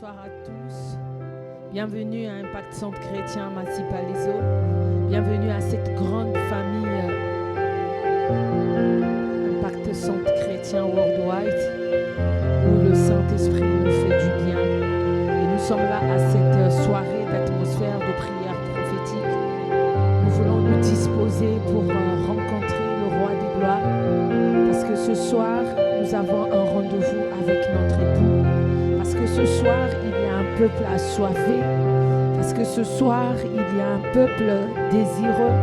Bonsoir à tous. Bienvenue à Impact Centre Chrétien Massy Palaiso. Bienvenue à cette grande famille Impact Centre Chrétien Worldwide où le Saint-Esprit nous fait du bien. Et nous sommes là à cette soirée d'atmosphère de prière prophétique. Nous voulons nous disposer pour rencontrer le Roi des Gloires. Parce que ce soir, nous avons un rendez-vous avec notre époux. Parce que ce soir, il y a un peuple assoiffé. Parce que ce soir, il y a un peuple désireux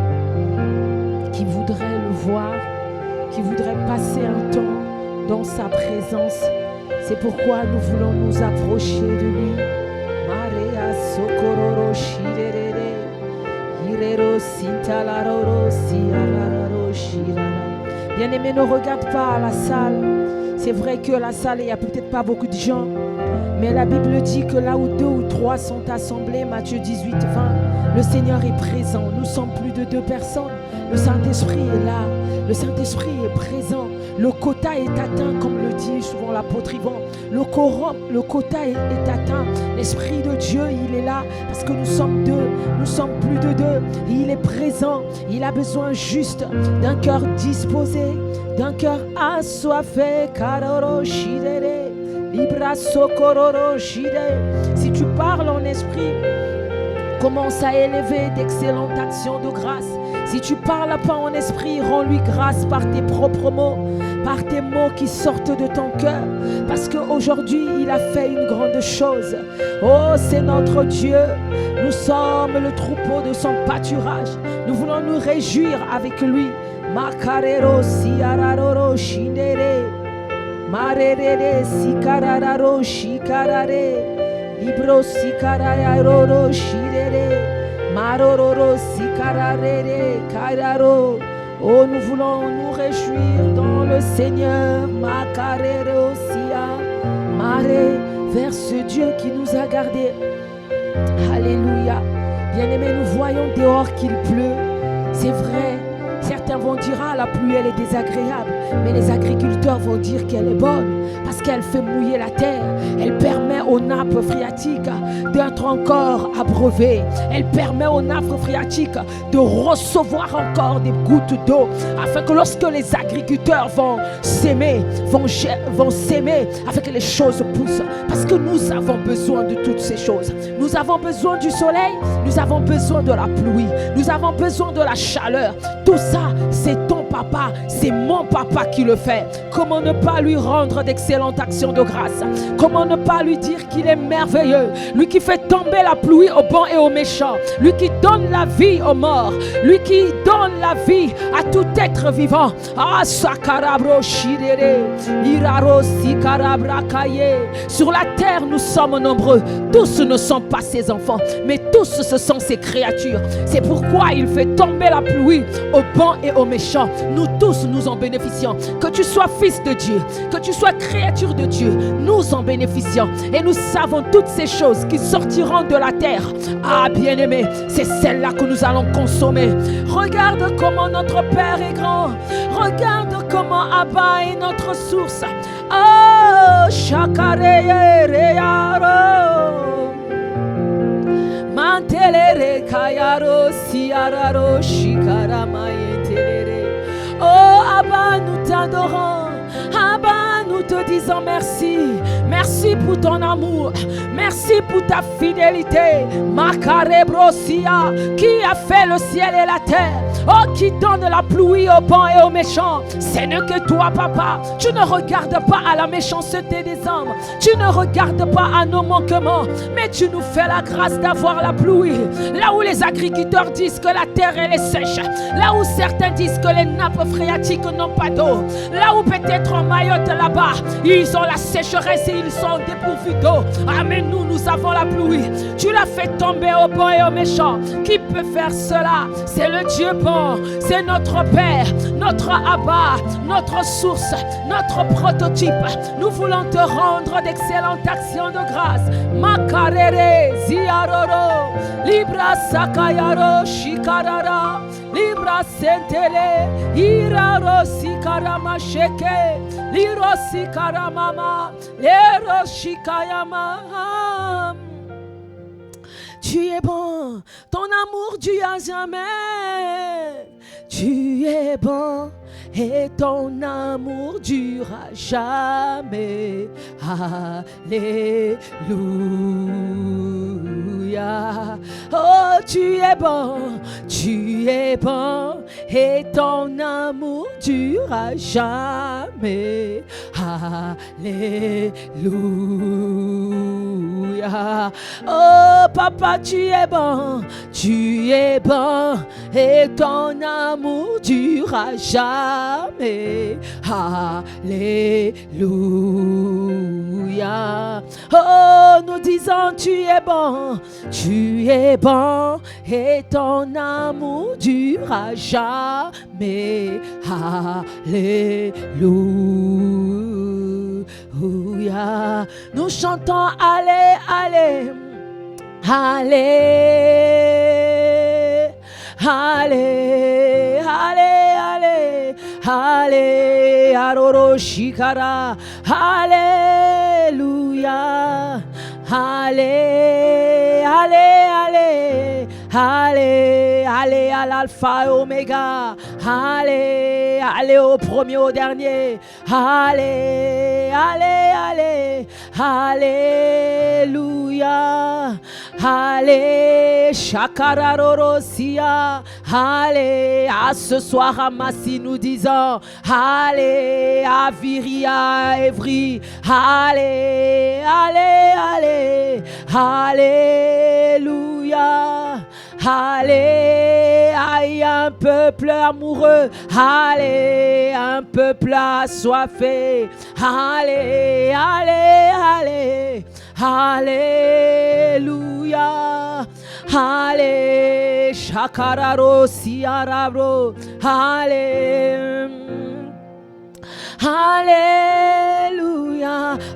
qui voudrait le voir, qui voudrait passer un temps dans sa présence. C'est pourquoi nous voulons nous approcher de lui. Maria socororo shirere, hirero sintalaroro siararo shirara. Bien-aimé, ne regarde pas à la salle. C'est vrai que la salle, il n'y a peut-être pas beaucoup de gens. Mais la Bible dit que là où 2 ou 3 sont assemblés, Matthieu 18, 20, le Seigneur est présent. Nous sommes plus de 2 personnes. Le Saint-Esprit est là. Le Saint-Esprit est présent. Le quota est atteint, comme le dit souvent l'apôtre Yvan. Le quota est atteint. L'Esprit de Dieu, il est là parce que nous sommes 2. Nous sommes plus de 2. Il est présent. Il a besoin juste d'un cœur disposé, d'un cœur assoiffé. Karoro shirere. Libra socororo shire. Si tu parles en esprit, commence à élever d'excellentes actions de grâce. Si tu parles pas en esprit, rends-lui grâce par tes propres mots, par tes mots qui sortent de ton cœur. Parce qu'aujourd'hui, il a fait une grande chose. Oh, c'est notre Dieu. Nous sommes le troupeau de son pâturage. Nous voulons nous réjouir avec lui. Makarero siararoro shindere. Marerere sikarararo shikarare, libro sikarararo shirere, marororo sikararere kararo. Oh, nous voulons nous réjouir dans le Seigneur. Makarero sia, mare, vers ce Dieu qui nous a gardés. Alléluia. Bien-aimés, nous voyons dehors qu'il pleut. C'est vrai. Certains vont dire, ah, la pluie, elle est désagréable. Mais les agriculteurs vont dire qu'elle est bonne parce qu'elle fait mouiller la terre. Elle permet aux nappes phréatiques d'être encore abreuvées. Elle permet aux nappes phréatiques de recevoir encore des gouttes d'eau afin que lorsque les agriculteurs vont s'aimer, vont s'aimer, afin que les choses poussent. Parce que nous avons besoin de toutes ces choses. Nous avons besoin du soleil, nous avons besoin de la pluie, nous avons besoin de la chaleur. Tout ça, c'est ton papa, c'est mon papa qui le fait. Comment ne pas lui rendre d'excellentes actions de grâce? Comment ne pas lui dire qu'il est merveilleux? Lui qui fait tomber la pluie aux bons et aux méchants. Lui qui donne la vie aux morts. Lui qui donne la vie à tout être vivant. Ah, sakarabro shirere, iraro sikarabra kaye. Sur la terre, nous sommes nombreux. Tous ne sont pas ses enfants, mais tous ce sont ses créatures. C'est pourquoi il fait tomber la pluie aux bons et aux méchants. Nous tous, nous en bénéficions. Que tu sois fils de Dieu, que tu sois créature de Dieu, nous en bénéficions. Et nous savons toutes ces choses qui sortiront de la terre. Ah, bien-aimé, c'est celle-là que nous allons consommer. Regarde comment notre Père est grand. Regarde comment Abba est notre source. Oh, Shakareye Reyaro. Mantelere Kayaro Siararo Shikaramaye Telere. Oh Abba, nous t'adorons. Abba, nous te disons merci. Merci pour ton amour. Merci pour ta fidélité. Makarebrosia, qui a fait le ciel et la terre. Oh, qui donne la pluie aux bons et aux méchants. Ce n'est que toi, papa. Tu ne regardes pas à la méchanceté des hommes. Tu ne regardes pas à nos manquements. Mais tu nous fais la grâce d'avoir la pluie. Là où les agriculteurs disent que la terre elle est sèche. Là où certains disent que les nappes phréatiques n'ont pas d'eau. Là où peut-être en Mayotte là-bas, ils ont la sécheresse et ils sont dépourvus d'eau. Ah, mais nous avons la pluie. Tu l'as fait tomber aux bons et aux méchants. Qui peut faire cela? C'est le Dieu bon. C'est notre Père, notre Abba, notre source, notre prototype. Nous voulons te rendre d'excellentes actions de grâce. Makarere ziaroro, libra sakayaro shikarara, libra sentele, iraro sika. karama sheke, lirosi karamama, leroshikayama. Tu es bon, ton amour dure à jamais. Tu es bon et ton amour durera jamais. Alléluia. Oh, tu es bon et ton amour durera jamais. Alléluia. Oh, papa, tu es bon et ton amour durera jamais. Alléluia. Oh, nous disons tu es bon et ton amour durera jamais. Alléluia. Nous chantons allez, allez, allez, allez, allez, allez, allez, aroro shikara, alléluia, allez, allez, allez, allez, allez à l'alpha et oméga, allez, allez au premier, au dernier, allez, allez, allez, alléluia, allez, shakararorosia, allez, à ce soir à Massy nous disons, allez, à Viria, Evry, allez, allez, allez, alléluia. Allez, aïe, un peuple amoureux. Allez, un peuple assoiffé. Allez, allez, allez, alléluia. Allez, shakararo siarabro. Allez. Alléluia.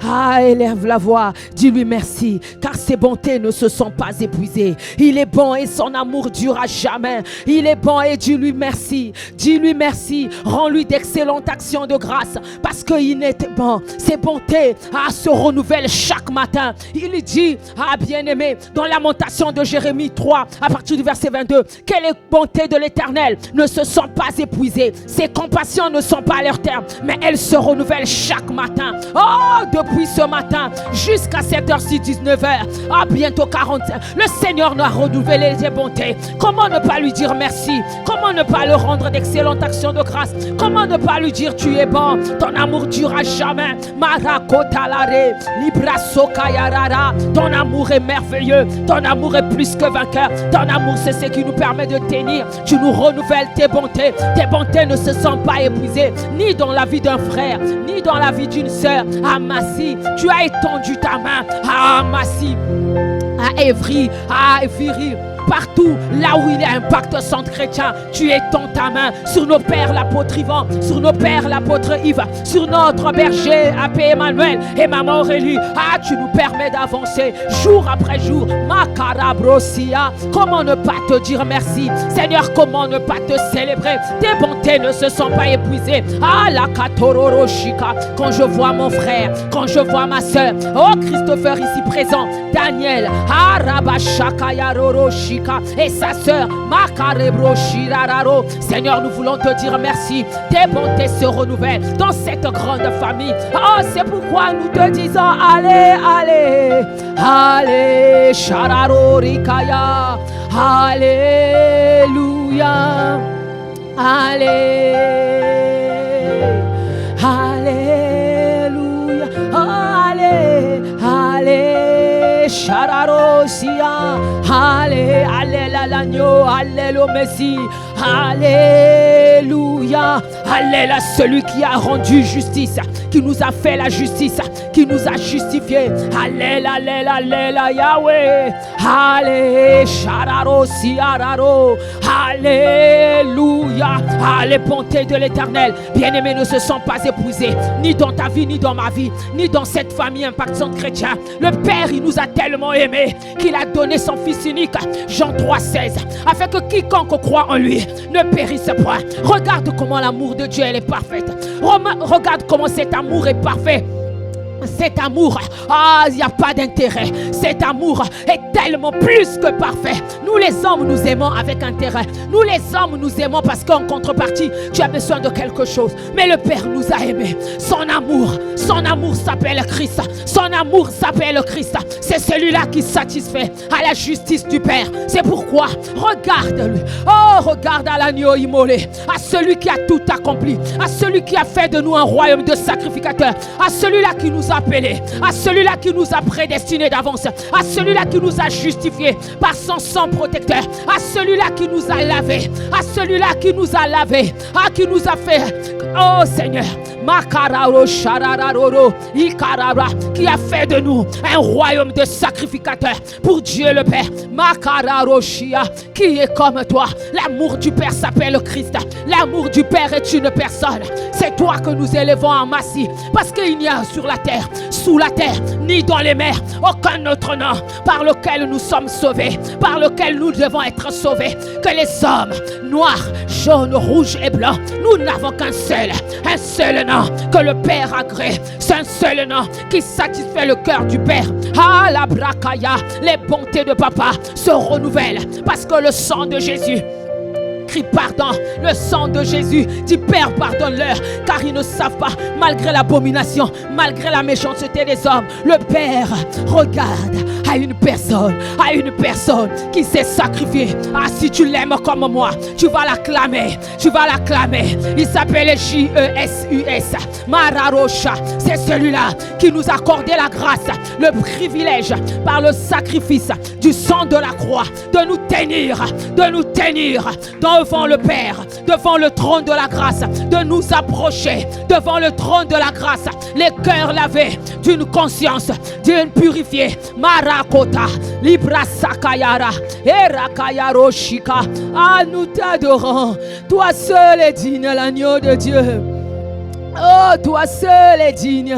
Ah, élève la voix, dis-lui merci, car ses bontés ne se sont pas épuisées. Il est bon et son amour durera jamais. Il est bon et dis-lui merci. Dis-lui merci, rends-lui d'excellentes actions de grâce, parce qu'il est bon. Ses bontés se renouvellent chaque matin. Il dit, bien-aimé, dans Lamentation de Jérémie 3, à partir du verset 22, que les bontés de l'Éternel ne se sont pas épuisées. Ses compassions ne sont pas à leur terme, mais elles se renouvellent chaque matin. Oh, depuis ce matin jusqu'à cette heure-ci, 19h, bientôt 45, le Seigneur nous a renouvelé ses bontés. Comment ne pas lui dire merci? Comment ne pas le rendre d'excellentes actions de grâce? Comment ne pas lui dire tu es bon, ton amour durera jamais? Marakotalare, Librasokayarara, ton amour est merveilleux, ton amour est plus que vainqueur, ton amour c'est ce qui nous permet de tenir. Tu nous renouvelles tes bontés ne se sont pas épuisées, ni dans la vie d'un frère, ni dans la vie d'une sœur. À Massy, tu as étendu ta main. À Massy, à Evry, à Evry, partout là où il y a un pacte centre chrétien, tu étends ta main sur nos pères l'apôtre Yvan, sur nos pères l'apôtre Yves, sur notre berger AP Emmanuel et maman Aurélie. Tu nous permets d'avancer jour après jour. Makarabrosia, comment ne pas te dire merci? Seigneur, comment ne pas te célébrer? Tes bontés ne se sont pas épuisées. La katororoshika, quand je vois mon frère, quand je vois ma soeur, Christopher ici présent, Daniel, Rabashakayaroroshi et sa sœur Makarebro Shirararo. Seigneur, nous voulons te dire merci. Tes bontés se renouvellent dans cette grande famille. C'est pourquoi nous te disons allez, allez, allez, Shararo Rikaya, alléluia, allez, alléluia, allez, allez, Shararosia, allez, allez l'agneau, allez le Messie, alléluia, allez là celui qui a rendu justice, qui nous a fait la justice, qui nous a justifié, allez, allez, allez, Yahweh, allez, Shararosia, alléluia, les bontés de l'Éternel, bien-aimés, ne se sont pas épuisées, ni dans ta vie, ni dans ma vie, ni dans cette famille Impact Centre Chrétien. Le Père, il nous a tellement aimés qu'il a donné son Fils unique, Jean 3,16, afin que quiconque croit en lui ne périsse point, Regarde comment l'amour de Dieu, elle est parfaite. Regarde comment cet amour est parfait. Cet amour, il n'y a pas d'intérêt. Cet amour est tellement plus que parfait. Nous les hommes, nous aimons avec intérêt. Nous les hommes, nous aimons parce qu'en contrepartie, tu as besoin de quelque chose. Mais le Père nous a aimés. Son amour s'appelle Christ. Son amour s'appelle Christ. C'est celui-là qui satisfait à la justice du Père. C'est pourquoi, regarde-lui. Oh, regarde à l'agneau immolé, à celui qui a tout accompli, à celui qui a fait de nous un royaume de sacrificateurs, à celui-là qui nous a appelés, à celui-là qui nous a prédestinés d'avance, à celui-là qui nous a justifiés par son sang protecteur, à celui-là qui nous a lavés, à celui-là qui nous a lavés, qui nous a fait, oh Seigneur, qui a fait de nous un royaume de sacrificateurs pour Dieu le Père. Qui est comme toi. L'amour du Père s'appelle Christ. L'amour du Père est une personne. C'est toi que nous élevons en massif, parce qu'il n'y a sur la terre, sous la terre, ni dans les mers, aucun autre nom par lequel nous sommes sauvés, par lequel nous devons être sauvés, que les hommes noirs, jaunes, rouges et blancs. Nous n'avons qu'un seul nom que le Père a créé. C'est un seul nom qui satisfait le cœur du Père. La brakaya, les bontés de Papa se renouvellent parce que le sang de Jésus crie pardon. Le sang de Jésus dit Père, pardonne-leur, car ils ne savent pas, malgré l'abomination, malgré la méchanceté des hommes. Le Père regarde à une personne qui s'est sacrifiée. Si tu l'aimes comme moi, tu vas l'acclamer. Il s'appelle J-E-S-U-S, Mararosha. C'est celui-là qui nous a accordé la grâce, le privilège par le sacrifice du sang de la croix de nous tenir devant le Père, devant le trône de la grâce, de nous approcher devant le trône de la grâce, les cœurs lavés d'une conscience, d'une purifiée. Marakota, Libra Sakayara, Erakayaroshika. Nous t'adorons. Toi seul est digne, l'agneau de Dieu. Oh, toi seul est digne.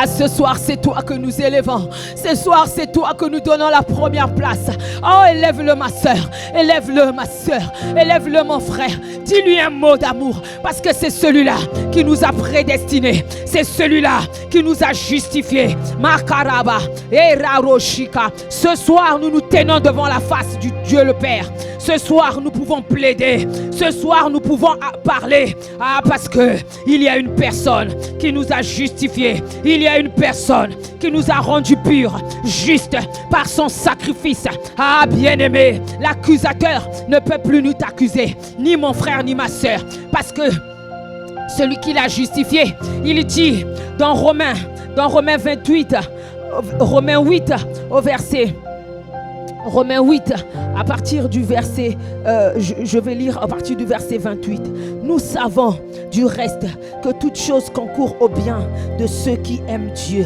Ce soir, c'est toi que nous élevons. Ce soir, c'est toi que nous donnons la première place. Oh, élève-le ma soeur. Élève-le ma soeur. Élève-le mon frère. Dis-lui un mot d'amour. Parce que c'est celui-là qui nous a prédestinés. C'est celui-là qui nous a justifiés. Makaraba et Raroshika. Ce soir, nous nous tenons devant la face du Dieu le Père. Ce soir, nous pouvons plaider. Ce soir, nous pouvons parler. Parce que il y a une personne qui nous a justifiés. Il y a une personne qui nous a rendus purs, justes par son sacrifice. Bien-aimé, l'accusateur ne peut plus nous accuser, ni mon frère ni ma soeur, parce que celui qui l'a justifié, il dit dans Romains 28, Romains 8 au verset Romains 8, à partir du verset, je vais lire à partir du verset 28. Nous savons du reste que toute chose concourt au bien de ceux qui aiment Dieu,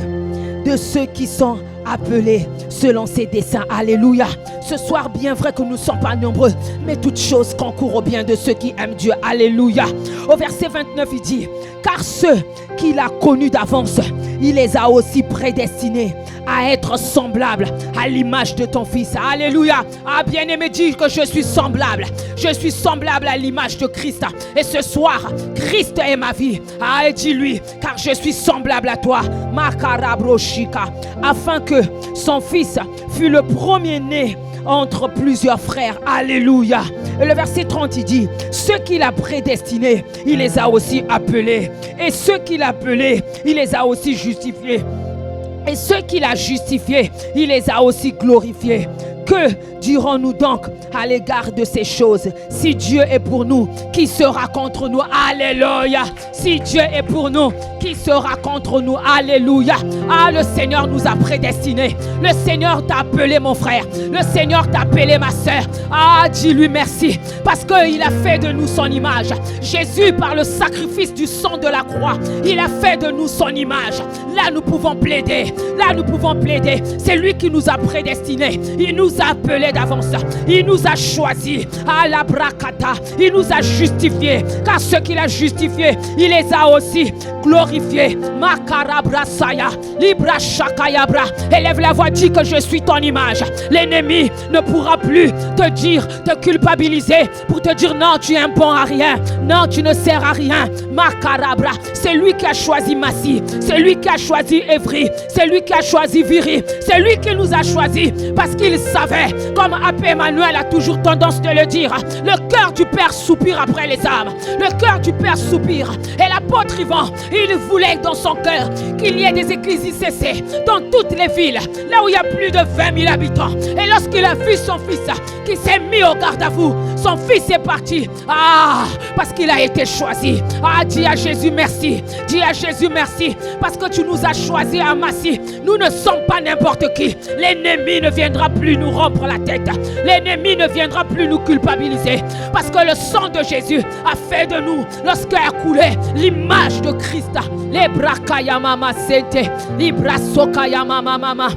de ceux qui sont appelés selon ses desseins. Alléluia. Ce soir, bien vrai que nous ne sommes pas nombreux, mais toute chose concourt au bien de ceux qui aiment Dieu. Alléluia. Au verset 29, il dit, car ceux qu'il a connus d'avance, il les a aussi prédestinés à être semblables à l'image de ton Fils. Alléluia. Bien-aimé, dis que je suis semblable. Je suis semblable à l'image de Christ. Et ce soir, Christ est ma vie. Dis-lui, car je suis semblable à toi. Makarabroshika. Afin que son Fils fût le premier-né entre plusieurs frères. Alléluia. Et le verset 30, il dit, ceux qu'il a prédestinés, il les a aussi appelés. Et ceux qu'il a appelés, il les a aussi justifiés. Et ceux qu'il a justifiés, il les a aussi glorifiés. Que dirons-nous donc à l'égard de ces choses? Si Dieu est pour nous, qui sera contre nous? Alléluia. Si Dieu est pour nous, qui sera contre nous? Alléluia. Le Seigneur nous a prédestinés. Le Seigneur t'a appelé, mon frère. Le Seigneur t'a appelé, ma soeur. Dis-lui merci, parce qu'il a fait de nous son image. Jésus, par le sacrifice du sang de la croix, il a fait de nous son image. Là, nous pouvons plaider. C'est lui qui nous a prédestinés. Il nous a appelés appelés d'avance. Il nous a choisis. À la bracata. Il nous a justifiés. Car ceux qu'il a justifiés, il les a aussi glorifiés. Makarabra saya. Libra shakayabra. Élève la voix, dis que je suis ton image. L'ennemi ne pourra plus te dire, te culpabiliser pour te dire non, tu es un bon à rien. Non, tu ne sers à rien. Makarabra. C'est lui qui a choisi Massy. C'est lui qui a choisi Evry. C'est lui qui a choisi Viry. C'est lui qui nous a choisis parce qu'il savait, comme Abbé Emmanuel a toujours tendance de le dire, le cœur du Père soupire après les âmes. Le cœur du Père soupire. Et l'apôtre Yvan, il voulait dans son cœur qu'il y ait des églises ICC dans toutes les villes, là où il y a plus de 20 000 habitants. Et lorsqu'il a vu son fils qui s'est mis au garde à vous, son fils est parti. Ah, parce qu'il a été choisi. Ah, dis à Jésus merci. Dis à Jésus merci parce que tu nous as choisis à Massy. Nous ne sommes pas n'importe qui. L'ennemi ne viendra plus nous rompre la tête. L'ennemi ne viendra plus nous culpabiliser parce que le sang de Jésus a fait de nous, lorsqu'il a coulé, l'image de Christ. Les brakaya mama sente, les brasokaya mama mama.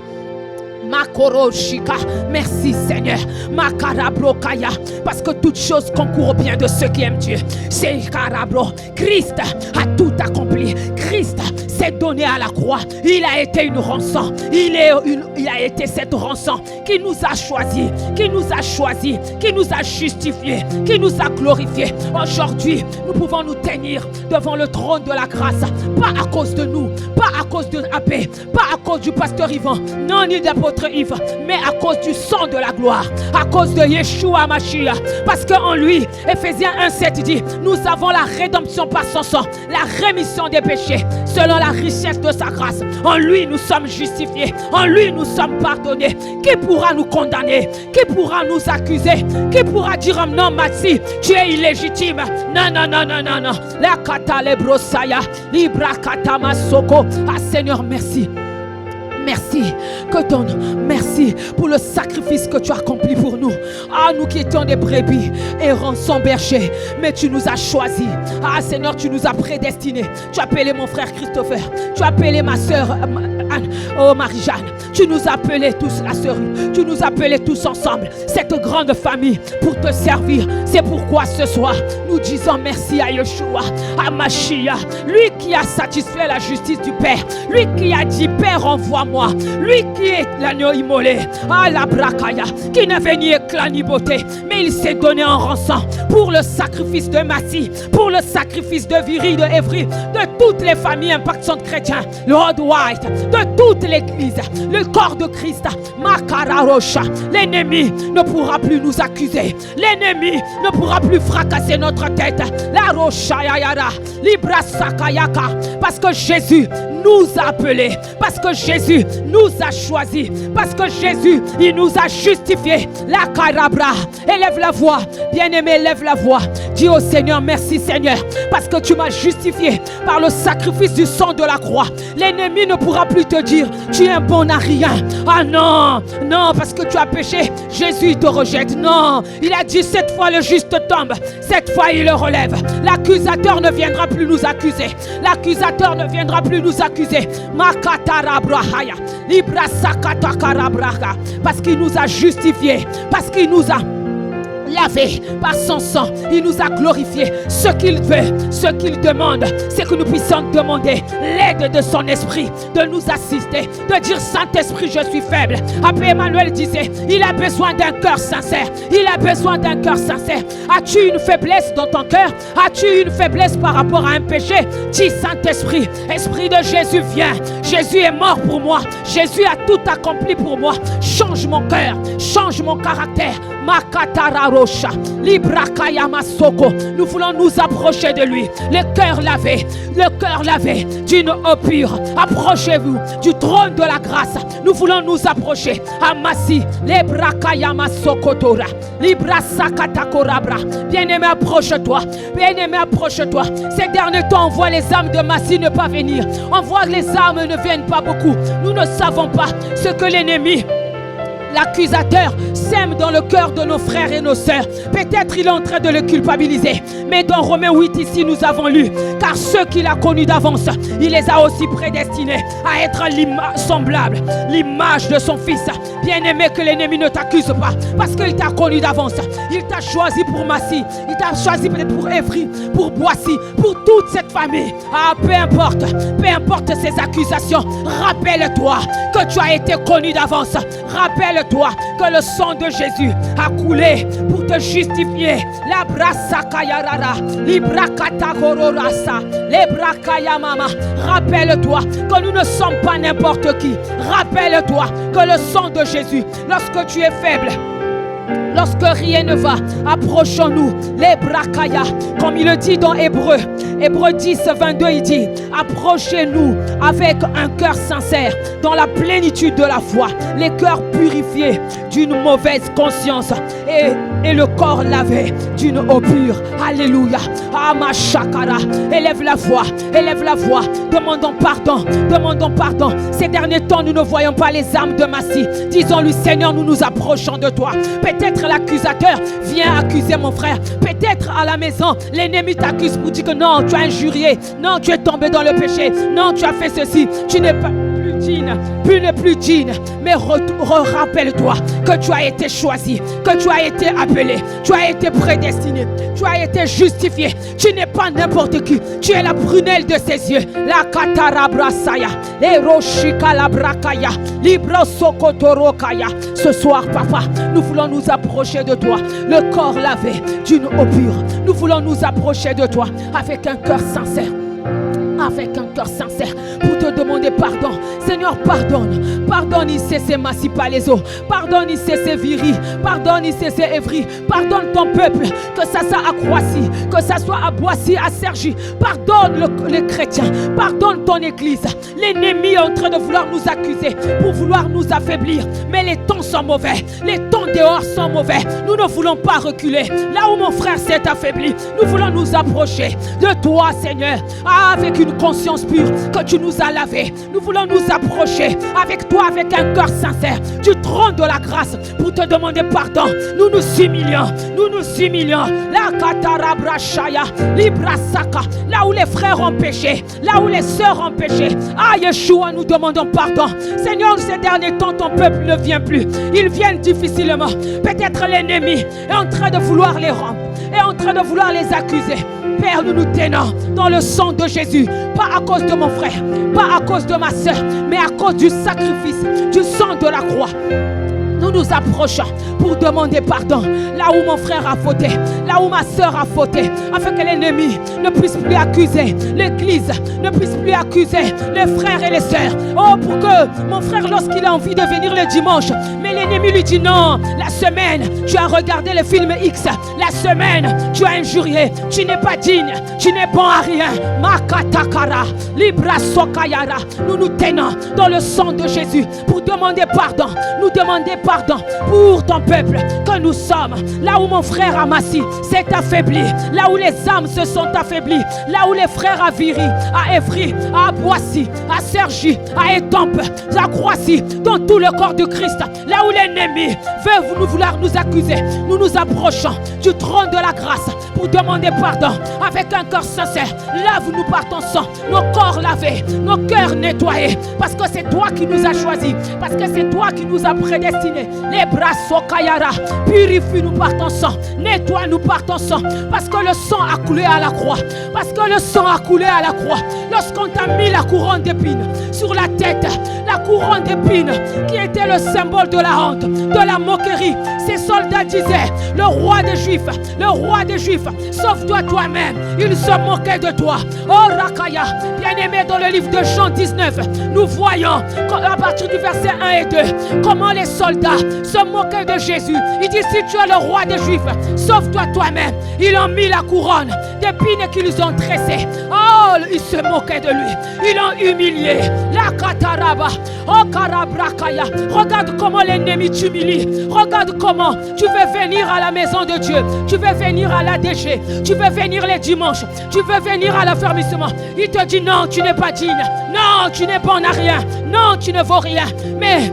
Makoroshika, merci Seigneur. Makarabrokaya, parce que toutes choses concourent au bien de ceux qui aiment Dieu. C'est Karabro. Christ a tout accompli. Christ s'est donné à la croix. Il a été une rançon. Il a été cette rançon qui nous a choisis, qui nous a choisis, qui nous a justifiés, qui nous a glorifiés. Aujourd'hui, nous pouvons nous tenir devant le trône de la grâce, pas à cause de nous, pas à cause de Abbé, pas à cause du pasteur Yvan, non ni d'apôtre Yves, mais à cause du sang de la gloire, à cause de Yeshua Mashiach, parce qu'en lui, Ephésiens 1,7 dit, nous avons la rédemption par son sang, la rémission des péchés, selon la richesse de sa grâce. En lui, nous sommes justifiés, en lui, nous sommes pardonnés. Qui pourra nous condamner? Qui pourra nous accuser? Qui pourra dire non, Massy, tu es illégitime? Non, non, non, non, non, non. La kata le brosaya, libra kata masoko. Ah Seigneur, merci. Merci, que ton merci pour le sacrifice que tu as accompli pour nous. Ah, nous qui étions des brebis errants sans berger, mais tu nous as choisis. Ah Seigneur, tu nous as prédestinés. Tu as appelé mon frère Christopher, tu as appelé ma soeur Anne, oh Marie-Jeanne. Tu nous as appelés tous, la sœur, tu nous as appelés tous ensemble, cette grande famille, pour te servir. C'est pourquoi ce soir, nous disons merci à Yeshua, à Mashiach, lui qui a satisfait la justice du Père, lui qui a dit Père, envoie-moi, lui qui est l'agneau immolé, à la brakaya, qui n'avait ni éclat ni beauté, mais il s'est donné en rançon pour le sacrifice de Massy, pour le sacrifice de Viry, de Evry, de toutes les familles impactantes chrétiennes, le Lord White, de toute l'église, le corps de Christ. Makararosha, l'ennemi ne pourra plus nous accuser, l'ennemi ne pourra plus fracasser notre tête. La roshayayara, libra sakayaka, parce que Jésus nous a appelés, parce que Jésus nous a choisis, parce que Jésus, il nous a justifiés. La karabra, élève la voix, bien-aimé, élève la voix. Dis au Seigneur, merci Seigneur, parce que tu m'as justifié par le sacrifice du sang de la croix. L'ennemi ne pourra plus te dire, tu es un bon à rien. Ah non, non, parce que tu as péché, Jésus il te rejette. Non, il a dit, cette fois le juste tombe, cette fois il le relève. L'accusateur ne viendra plus nous accuser. L'accusateur ne viendra plus nous accuser. Makatarabrahaya, libra sakatakarabраха, parce qu'il nous a justifiés, parce qu'il nous a lavé par son sang, il nous a glorifié. Ce qu'il veut, ce qu'il demande, c'est que nous puissions demander l'aide de son esprit, de nous assister, de dire Saint-Esprit, je suis faible. Abbé Emmanuel disait, il a besoin d'un cœur sincère. Il a besoin d'un cœur sincère. As-tu une faiblesse dans ton cœur? As-tu une faiblesse par rapport à un péché? Dis Saint-Esprit, Esprit de Jésus, viens. Jésus est mort pour moi. Jésus a tout accompli pour moi. Change mon cœur, change mon caractère. Makatararosha, Librakaya Masoko. Nous voulons nous approcher de lui. Le cœur lavé d'une eau pure. Approchez-vous du trône de la grâce. Nous voulons nous approcher. Amasi, Librakaya Masokotora, Librasakatakorabra. Bien-aimé, approche-toi. Bien-aimé, approche-toi. Ces derniers temps, on voit les âmes de Massy ne pas venir. On voit que les âmes ne viennent pas beaucoup. Nous ne savons pas ce que l'ennemi, l'accusateur, sème dans le cœur de nos frères et nos sœurs. Peut-être il est en train de le culpabiliser. Mais dans Romains 8 ici nous avons lu, car ceux qu'il a connus d'avance, il les a aussi prédestinés à être semblables, l'image de son fils. Bien-aimé, que l'ennemi ne t'accuse pas, parce qu'il t'a connu d'avance. Il t'a choisi pour Massy, il t'a choisi peut-être pour Évry, pour Boissy, pour toute cette famille. Ah, peu importe ces accusations, rappelle-toi que tu as été connu d'avance. Rappelle-toi que le sang de Jésus a coulé pour te justifier. La brasa kayarara, libra katagororasa, lebra kayamama. Rappelle-toi que nous ne sommes pas n'importe qui. Rappelle-toi que le sang de Jésus, lorsque tu es faible, lorsque rien ne va, approchons-nous, les brakaya, comme il le dit dans Hébreu 10, 22, il dit, approchez-nous avec un cœur sincère, dans la plénitude de la foi, les cœurs purifiés d'une mauvaise conscience et le corps lavé d'une eau pure. Alléluia. Amashakara. Élève la voix, demandons pardon. Ces derniers temps, nous ne voyons pas les âmes de Massy. Disons-lui, Seigneur, nous nous approchons de toi. Peut-être l'accusateur vient accuser mon frère. Peut-être à la maison, l'ennemi t'accuse pour dire que non, tu as injurié. Non, tu es tombé dans le péché. Non, tu as fait ceci. Tu n'es pas plus digne. Mais rappelle-toi que tu as été choisi, que tu as été appelé, tu as été prédestiné, tu as été justifié. Tu n'es pas n'importe qui. Tu es la prunelle de ses yeux. La katarabrasaya, eroshika labrakaya, librosokotorokaya. Ce soir, papa, nous voulons nous approcher de toi, le corps lavé d'une eau pure. Nous voulons nous approcher de toi avec un cœur sincère. Avec un cœur sincère pour te demander pardon. Seigneur, pardonne ici c'est Massy Palaiso, pardonne ici c'est Viry, pardonne ici c'est Évry, pardonne ton peuple, que ça soit à Croissy, que ça soit à Boissy, à Cergy, pardonne les chrétiens, pardonne ton église. L'ennemi est en train de vouloir nous accuser, pour vouloir nous affaiblir, mais les temps sont mauvais, les temps dehors sont mauvais. Nous ne voulons pas reculer là où mon frère s'est affaibli. Nous voulons nous approcher de toi, Seigneur, avec une conscience pure que tu nous as lavé. Nous voulons nous approcher avec toi, avec un cœur sincère du trône de la grâce pour te demander pardon. Nous nous humilions. La katarabrashaya, librasaka, là où les frères ont péché, là où les sœurs ont péché. Ah, Yeshua, nous demandons pardon. Seigneur, ces derniers temps, ton peuple ne vient plus. Ils viennent difficilement. Peut-être l'ennemi est en train de vouloir les rendre, est en train de vouloir les accuser. Père, nous nous tenons dans le sang de Jésus, pas à cause de mon frère, pas à cause de ma soeur, mais à cause du sacrifice, du sang de la croix. Nous nous approchons pour demander pardon là où mon frère a fauté, là où ma soeur a fauté, afin que l'ennemi ne puisse plus accuser l'église, ne puisse plus accuser les frères et les sœurs. Oh, pour que mon frère, lorsqu'il a envie de venir le dimanche, mais l'ennemi lui dit non, la semaine tu as regardé le film X, la semaine tu as injurié, tu n'es pas digne, tu n'es bon à rien. Makatakara, Libra Sokayara. Nous nous tenons dans le sang de Jésus pour demander pardon. Nous demander pardon pour ton peuple que nous sommes. Là où mon frère à Massy s'est affaibli, là où les âmes se sont affaiblies, là où les frères à Viry, à Évry, à Boissy, à Cergy, à Étampes, à Croissy, dans tout le corps de Christ, là où l'ennemi veut vouloir nous accuser, nous nous approchons du trône de la grâce pour demander pardon avec un cœur sincère. Lave-nous par ton sang, nos corps lavés, nos cœurs nettoyés, parce que c'est toi qui nous as choisis, parce que c'est toi qui nous as prédestinés. Les bras sokayara, purifie-nous par ton sang, nettoie-nous par ton sang, parce que le sang a coulé à la croix, parce que le sang a coulé à la croix. Lorsqu'on t'a mis la couronne d'épines sur la tête, la couronne d'épines qui était le symbole de la honte, de la moquerie, ces soldats disaient, le roi des Juifs, sauve-toi toi-même, ils se moquaient de toi. Oh Rakaya, bien-aimé, dans le livre de Jean 19, nous voyons à partir du verset 1 et 2, comment les soldats se moquaient de Jésus. Il dit, si tu es le roi des Juifs, sauve-toi toi-même. Ils ont mis la couronne d'épines qu'ils ont tressée. Oh, ils se moquaient de lui, ils l'ont humilié. La kataraba, oh karabrakaya. Regarde comment l'ennemi t'humilie. Regarde comment tu veux venir à la maison de Dieu, tu veux venir à l'ADG, tu veux venir les dimanches, tu veux venir à l'affermissement. Il te dit non, tu n'es pas digne, non, tu n'es bon à rien, non, tu ne vaux rien. Mais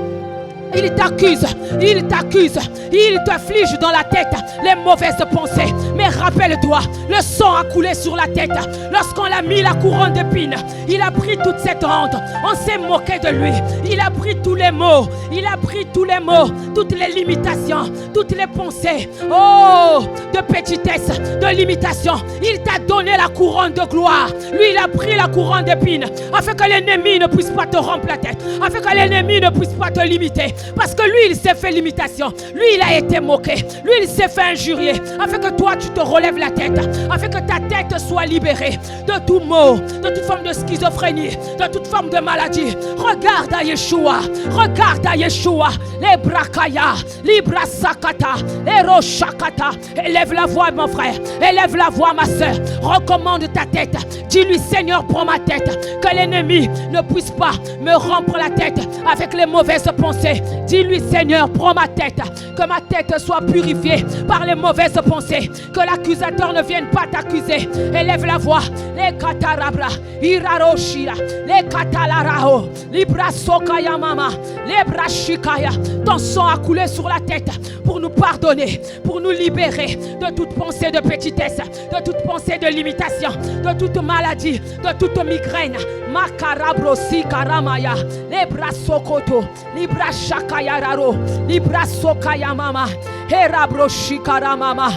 Il t'accuse, il t'accuse, il t'afflige dans la tête les mauvaises pensées. Mais rappelle-toi, le sang a coulé sur la tête. Lorsqu'on l'a mis la couronne d'épines, il a pris toute cette honte. On s'est moqué de lui. Il a pris tous les mots, il a pris tous les mots, toutes les limitations, toutes les pensées. Oh, de petitesse, de limitation. Il t'a donné la couronne de gloire. Lui, il a pris la couronne d'épines afin que l'ennemi ne puisse pas te rompre la tête, afin que l'ennemi ne puisse pas te limiter. Parce que lui, il s'est fait limitation. Lui, il a été moqué. Lui, il s'est fait injurier. Afin que toi, tu te relèves la tête. Afin que ta tête soit libérée de tout mot, de toute forme de schizophrénie, de toute forme de maladie. Regarde à Yeshua. Regarde à Yeshua. Les brakaya, libra sakata, les roshakata. Élève la voix, mon frère. Élève la voix, ma soeur. Recommande ta tête. Dis-lui, Seigneur, prends ma tête. Que l'ennemi ne puisse pas me rompre la tête avec les mauvaises pensées. Dis-lui, Seigneur, prends ma tête. Que ma tête soit purifiée par les mauvaises pensées. Que l'accusateur ne vienne pas t'accuser. Élève la voix. Les katarabra, iraroshira, les katalarao, libra sokaya mama, les brashikaya. Ton sang a coulé sur la tête pour nous pardonner, pour nous libérer de toute pensée de petitesse, de toute pensée de limitation, de toute maladie, de toute migraine. Makarabrosi karamaya, les brasokoto, libra shakaya raro, libra sokaya mama, herabroshi karamama,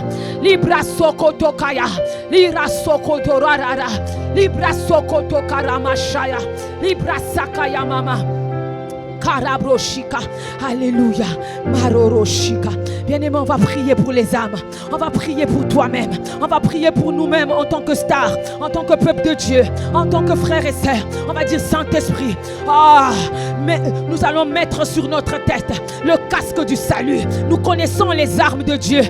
libra sokoto kaya, libra sokoto rarara, libra sokoto karamashaya, libra sakaya mama. Karabroshika, alléluia, Maroroshika. Bien-aimé, on va prier pour les âmes, on va prier pour toi-même, on va prier pour nous-mêmes en tant que stars, en tant que peuple de Dieu, en tant que frères et sœurs. On va dire Saint-Esprit, mais nous allons mettre sur notre tête le casque du salut. Nous connaissons les armes de Dieu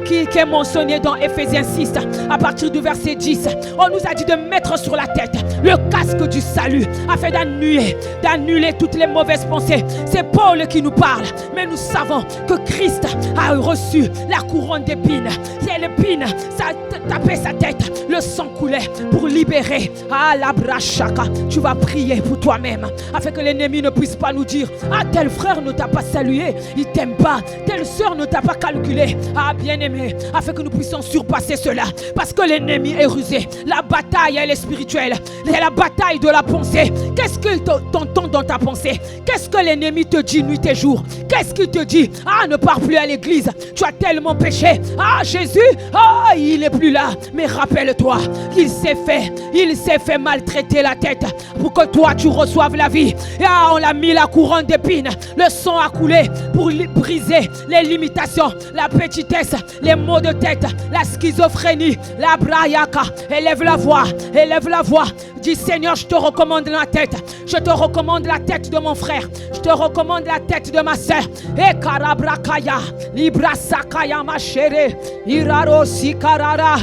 qui est mentionné dans Ephésiens 6 à partir du verset 10. On nous a dit de mettre sur la tête le casque du salut afin d'annuler toutes les mauvaises pensées. C'est Paul qui nous parle, mais nous savons que Christ a reçu la couronne d'épines. Et l'épine, ça tapait sa tête, le sang coulait pour libérer. Ah, la brachaka, tu vas prier pour toi-même afin que l'ennemi ne puisse pas nous dire: ah, tel frère ne t'a pas salué, il t'aime pas, telle soeur ne t'a pas calculé. Ah, bien-aimé, afin que nous puissions surpasser cela, parce que l'ennemi est rusé. La bataille, elle est spirituelle, c'est la bataille de la pensée. Qu'est-ce que t'entends dans ta pensée? Qu'est-ce que l'ennemi te dit nuit et jour? Qu'est-ce qu'il te dit? Ah, ne pars plus à l'église, tu as tellement péché. Ah, Jésus, ah, il n'est plus là. Mais rappelle-toi, il s'est fait maltraiter la tête pour que toi tu reçoives la vie. Et ah, on l'a mis la couronne d'épines, le sang a coulé pour briser les limitations, la petitesse, les maux de tête, la schizophrénie, la brayaka. Élève la voix, élève la voix. Dis: Seigneur, je te recommande la tête. Je te recommande la tête de mon frère. Je te recommande la tête de ma soeur. Et karabrakaya, libra sakaya ma chérie, iraro sikarara,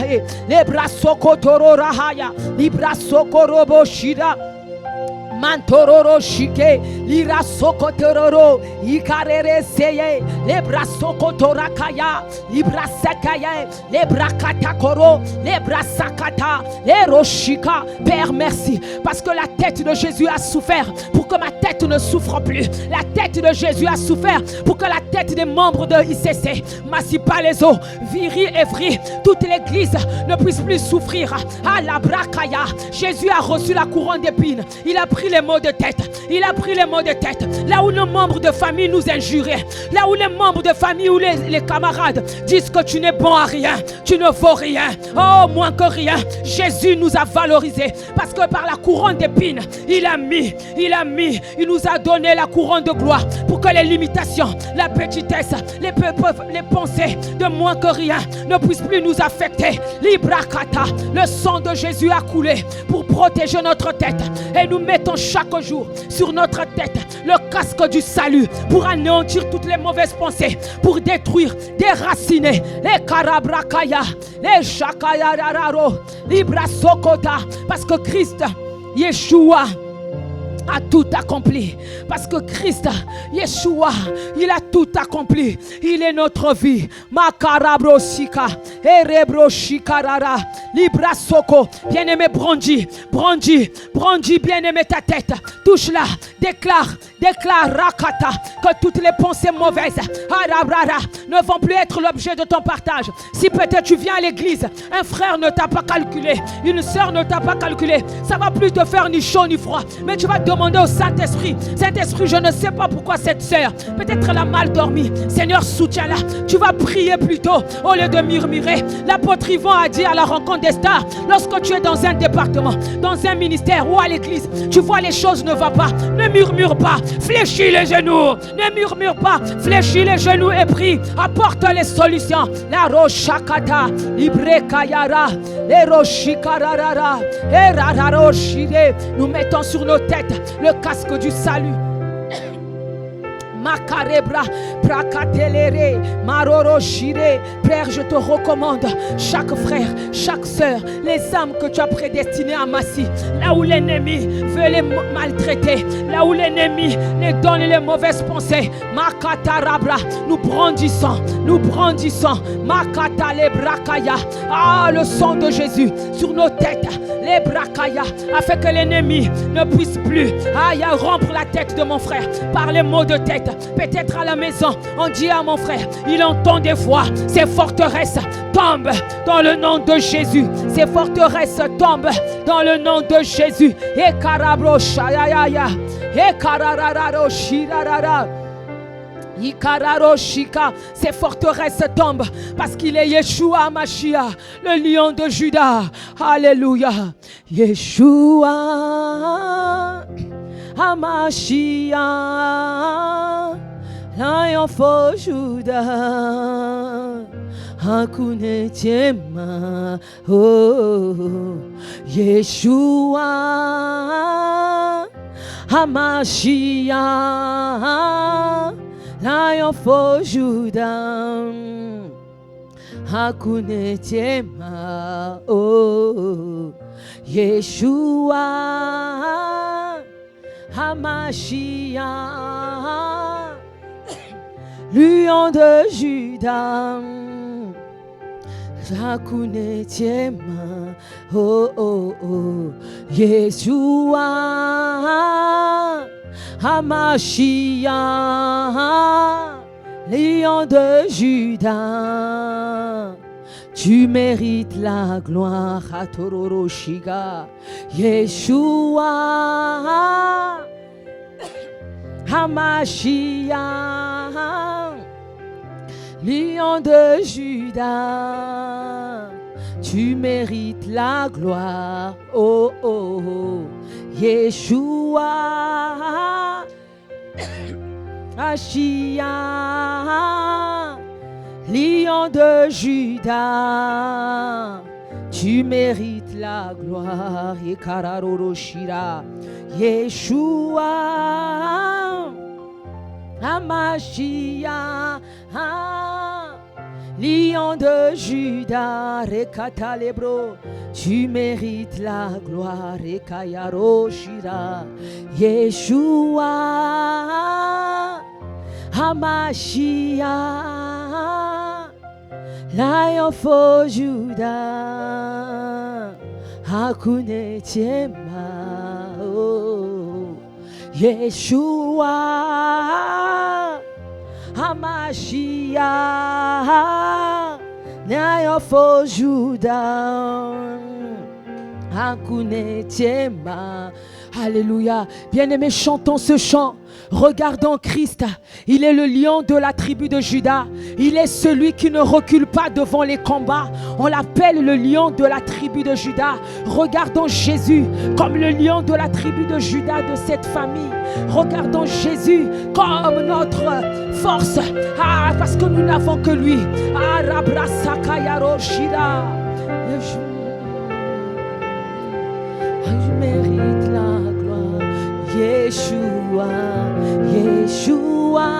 libra sokotoro rahaya, libra sokorobo shida. Mantororo shike, lira sokotororo, ikarere seye, lebra sokotora kaya, libra sakaya, lebra katakoro, lebra sakata, leroshika. Père, merci, parce que la tête de Jésus a souffert pour que ma tête ne souffre plus. La tête de Jésus a souffert pour que la tête des membres de ICC, Massipalezo, Viri et Vri, toute l'église ne puisse plus souffrir. Ah, la brakaya, Jésus a reçu la couronne d'épines. Il a pris les maux de tête. Il a pris les maux de tête. Là où nos membres de famille nous injuraient, là où les membres de famille ou les camarades disent que tu n'es bon à rien, tu ne vaux rien, oh, moins que rien. Jésus nous a valorisés parce que par la couronne d'épines, il nous a donné la couronne de gloire pour que les limitations, la petitesse, les pensées de moins que rien ne puissent plus nous affecter. Librakata, le sang de Jésus a coulé pour protéger notre tête et nous mettons chaque jour sur notre tête le casque du salut pour anéantir toutes les mauvaises pensées, pour détruire, déraciner les karabrakaya, les shakayararo, libra sokota, parce que Christ, Yeshua, a tout accompli. Parce que Christ, Yeshua, il a tout accompli. Il est notre vie. Makarabrosika, Erebro shikarara. Libra soko. Bien-aimé, brandis, bien-aimé, ta tête. Touche-la. Déclare, rakata, que toutes les pensées mauvaises, ne vont plus être l'objet de ton partage. Si peut-être tu viens à l'église, un frère ne t'a pas calculé, une sœur ne t'a pas calculé, ça va plus te faire ni chaud ni froid. Mais tu vas demander au Saint-Esprit, Saint-Esprit, je ne sais pas pourquoi cette sœur, peut-être elle a mal dormi. Seigneur, soutiens-la. Tu vas prier plutôt au lieu de murmurer. L'apôtre Yvon a dit à la rencontre des stars, lorsque tu es dans un département, dans un ministère ou à l'église, tu vois les choses ne vont pas, ne murmure pas, fléchis les genoux, ne murmure pas, fléchis les genoux et prie, apporte les solutions. La rochakata, ibrekayara, les rochikarara, erararoshire. Nous mettons sur nos têtes le casque du salut. Makarebra, prakatelere, maroro shire. Père, je te recommande chaque frère, chaque sœur, les âmes que tu as prédestinées à Massy, là où l'ennemi veut les maltraiter, là où l'ennemi les donne les mauvaises pensées. Makatarabra, nous brandissons, Makatalebrakaya, le sang de Jésus sur nos têtes, les brakaya, afin que l'ennemi ne puisse plus rompre la tête de mon frère par les maux de tête. Peut-être à la maison, on dit à mon frère, il entend des voix. Ces forteresses tombent dans le nom de Jésus. Ces forteresses tombent dans le nom de Jésus. Et karabro shayaya, et karararo shirarara. Ces forteresses tombent parce qu'il est Yeshua Mashiach, le lion de Juda. Alléluia. Yeshua Mashiach, lion for Judah. Hakune Tema, oh, Yeshua Mashiach, lion for Judah. Hakune Tema, oh, Yeshua Hamashiach, lion de Juda. Hakune Tema, oh, oh, oh, Yeshua Hamashiach, lion de Juda. Tu mérites la gloire, Hatororo Shiga, Yeshua Hamashiach, lion de Juda. Tu mérites la gloire, oh, oh, oh, Yeshua Mashiach, lion de Juda. Tu mérites la gloire, Yekararoroshira, Yeshua Hamashiach, lion de Juda, Rekatalebro. Tu mérites la gloire, Rekayaroshira, Yeshua Hamashiach, lion for Judah. Hakune Tema, oh, Yeshua Hamashiach, lion for Judah. Hakune Tema. Alléluia. Bien-aimés, chantons ce chant. Regardons Christ. Il est le lion de la tribu de Juda. Il est celui qui ne recule pas devant les combats. On l'appelle le lion de la tribu de Juda. Regardons Jésus comme le lion de la tribu de Juda de cette famille. Regardons Jésus comme notre force. Parce que nous n'avons que lui. Je mérite la gloire, Yeshua, Yeshua,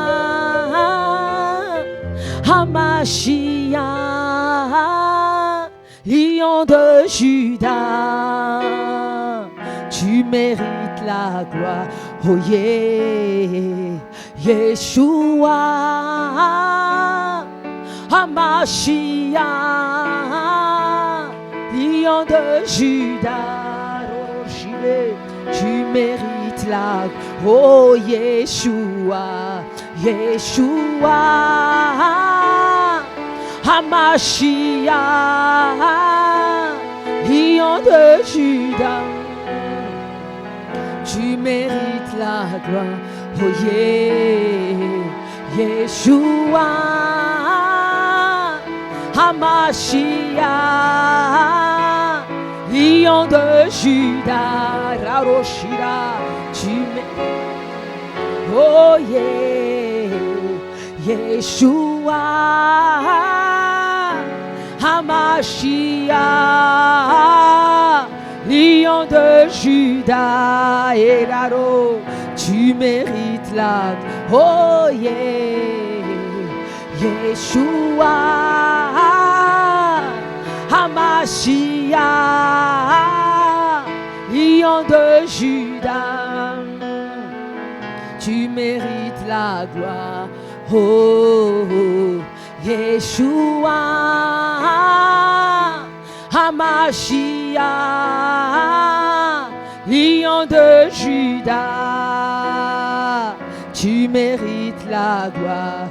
Hamashiach, lion de Juda. Tu mérites la gloire, oh yeah, Yeshua, Hamashiach, Juda, tu mérites la oh Yeshua, Yeshua, Hamashiach, lion de Juda, tu mérites la gloire, oh Yeshua, Hamashiach, lion de Juda, Raroshira, tu mérites, oh Yeshua, Hamashiach, lion de Juda, et Raro, tu mérites la oh Yeshua, Hamashiach, lion de Juda, tu mérites la gloire, oh Yeshua, Hamashiach, lion de Juda, tu mérites la gloire,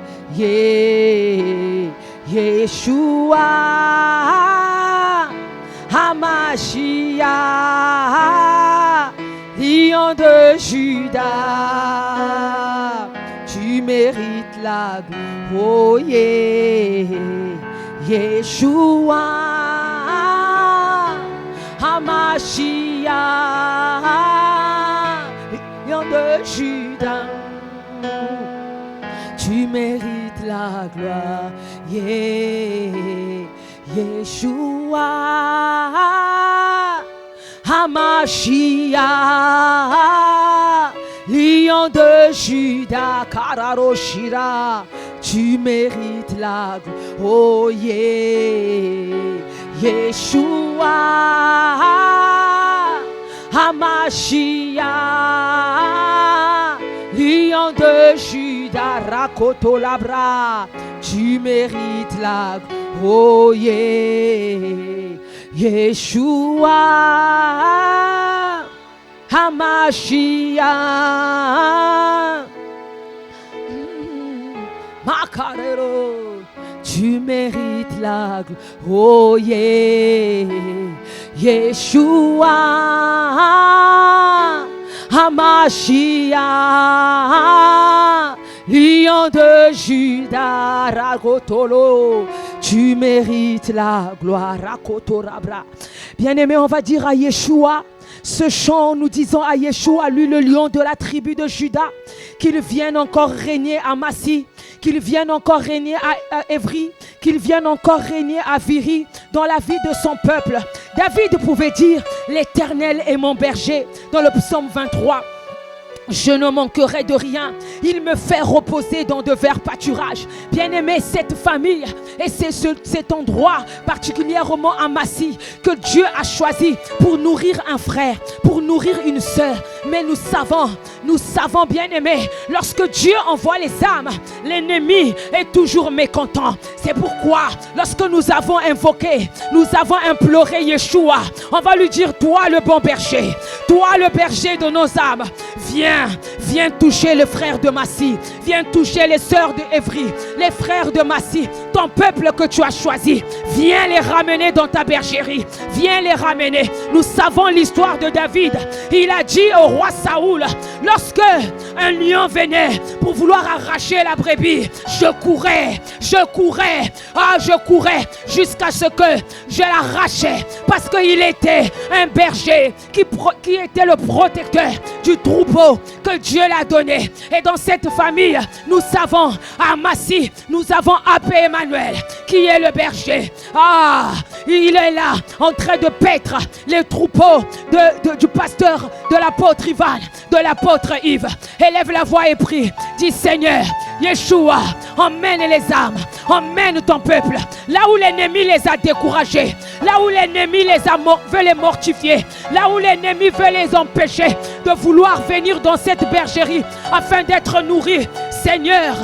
Yeshua, Hamashiach, lion de Juda, tu mérites la gloire, oh Yeshua, Hamashiach, lion de Juda, tu mérites la gloire, Yeshua, Hamashiach, lion de Juda, Kararoshira, tu mérites la gloire, oh Yeshua, Hamashiach, lion de Juda, Rakoto Labra, tu mérites la gloire, oh Yeshua, Hamashiach, Makarero, tu mérites la gloire, oh Yeshua, Hamashiach, lion de Juda, Ragotolo, tu mérites la gloire, Rakotorabra. Bien-aimé, on va dire à Yeshua ce chant, nous disons à Yeshua, lui le lion de la tribu de Juda, qu'il vienne encore régner à Massi, qu'il vienne encore régner à Évry, qu'il vienne encore régner à Viry, dans la vie de son peuple. David pouvait dire, l'Éternel est mon berger, dans le psaume 23. Je ne manquerai de rien. Il me fait reposer dans de verts pâturages. Bien-aimé, cette famille et c'est cet endroit particulièrement à Massy que Dieu a choisi pour nourrir un frère, pour nourrir une sœur. Mais nous savons bien-aimé, lorsque Dieu envoie les âmes, l'ennemi est toujours mécontent. C'est pourquoi lorsque nous avons invoqué, nous avons imploré Yeshua, on va lui dire, toi le bon berger, toi le berger de nos âmes, viens toucher les frères de Massy, viens toucher les sœurs de Évry, les frères de Massy, ton peuple que tu as choisi, viens les ramener dans ta bergerie, viens les ramener. Nous savons l'histoire de David. Il a dit au roi Saoul, lorsque un lion venait pour vouloir arracher la brebis, je courais jusqu'à ce que je l'arrachais, parce qu'il était un berger qui était le protecteur du troupeau que Dieu l'a donné. Et dans cette famille, nous savons à Massy, nous avons Abbé Emmanuel qui est le berger. Il est là en train de paître les troupeaux du pasteur, de l'apôtre Ivan, de l'apôtre Yves. Élève la voix et prie. Dis, Seigneur Yeshua, emmène les âmes, emmène ton peuple là où l'ennemi les a découragés, là où l'ennemi veut les mortifier, là où l'ennemi veut les empêcher de vouloir venir dans cette bergerie afin d'être nourris. Seigneur,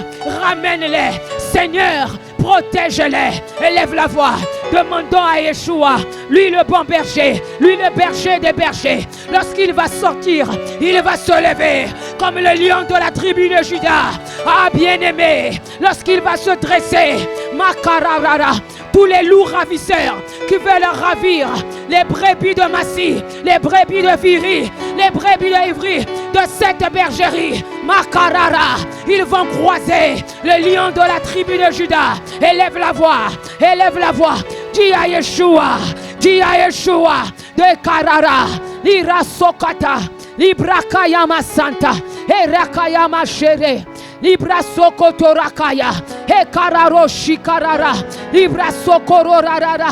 ramène-les. Seigneur, Protège-les. Élève la voix. Demandons à Yeshua, lui le bon berger, lui le berger des bergers. Lorsqu'il va sortir, il va se lever comme le lion de la tribu de Juda. Ah, bien-aimé, lorsqu'il va se dresser, Makararara, tous les loups ravisseurs qui veulent ravir les brebis de Massi, les brebis de Viri, les brebis de Ivry, de cette bergerie, Makarara, ils vont croiser le lion de la tribu de Juda. Élève la voix, élève la voix. Dis à Yeshua, de Karara, Ira Sokata, Libra Kayama Santa, Erakayama Shere, Libra Sokoto Rakaya, Ekararo Shikarara, Libra Sokoro Rarara,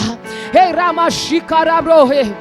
Erama Shikarabrohe.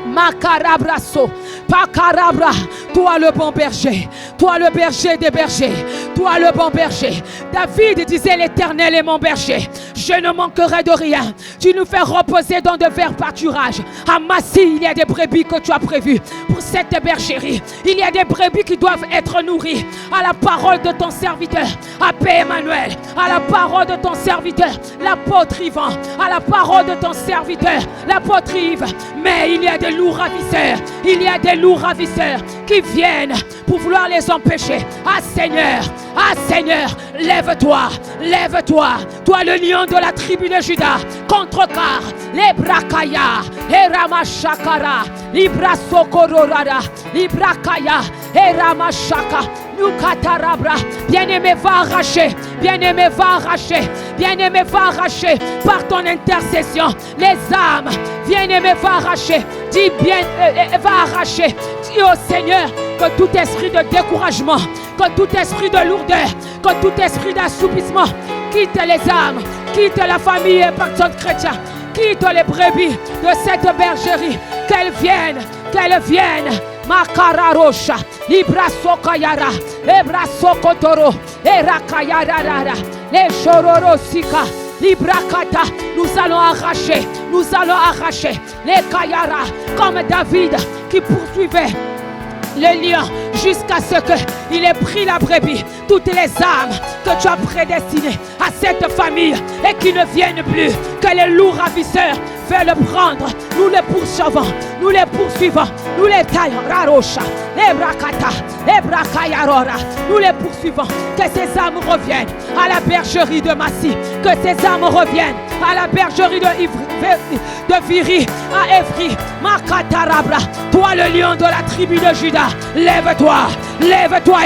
Makarabraso, Pakarabra, toi le bon berger, toi le berger des bergers, toi le bon berger. David disait: l'Éternel est mon berger, je ne manquerai de rien. Tu nous fais reposer dans de verts pâturages. À Massi, il y a des brebis que tu as prévues pour cette bergerie. Il y a des brebis qui doivent être nourries à la parole de ton serviteur, à Paix Emmanuel, à la parole de ton serviteur, l'apôtre Yvan, à la parole de ton serviteur, l'apôtre Yves. Mais il y a des loups ravisseurs, il y a des loups ravisseurs qui viennent pour vouloir les empêcher. Ah Seigneur, lève-toi, lève-toi, toi le lion de la tribu de Juda, contrecarre les brakaya, et ramashakara, libra sokororara, librakaya, et ramashaka. Bien-aimé, va arracher, bien-aimé, va arracher, bien-aimé, va arracher par ton intercession les âmes. Bien-aimé, va arracher, dis bien, va arracher. Dis au Seigneur que tout esprit de découragement, que tout esprit de lourdeur, que tout esprit d'assoupissement quitte les âmes, quitte la famille et personne chrétienne, quitte les brebis de cette bergerie, qu'elles viennent. Makararosha, Ibrasokayara, Ebrasokotoro, Erakayarara, les Chororosika, Librakata, nous allons arracher les Kayara, comme David qui poursuivait le lion jusqu'à ce qu'il ait pris la brebis. Toutes les âmes que tu as prédestinées à cette famille et qui ne viennent plus, que les loups ravisseurs veulent prendre, nous les poursuivons, nous les poursuivons, nous les taillons, Rarosha, les Brakata, les Brakayarora, nous les poursuivons. Que ces âmes reviennent à la bergerie de Massi, que ces âmes reviennent à la bergerie de Viri, à Evry, Makatarabra, toi le lion de la tribu de Juda, lève-toi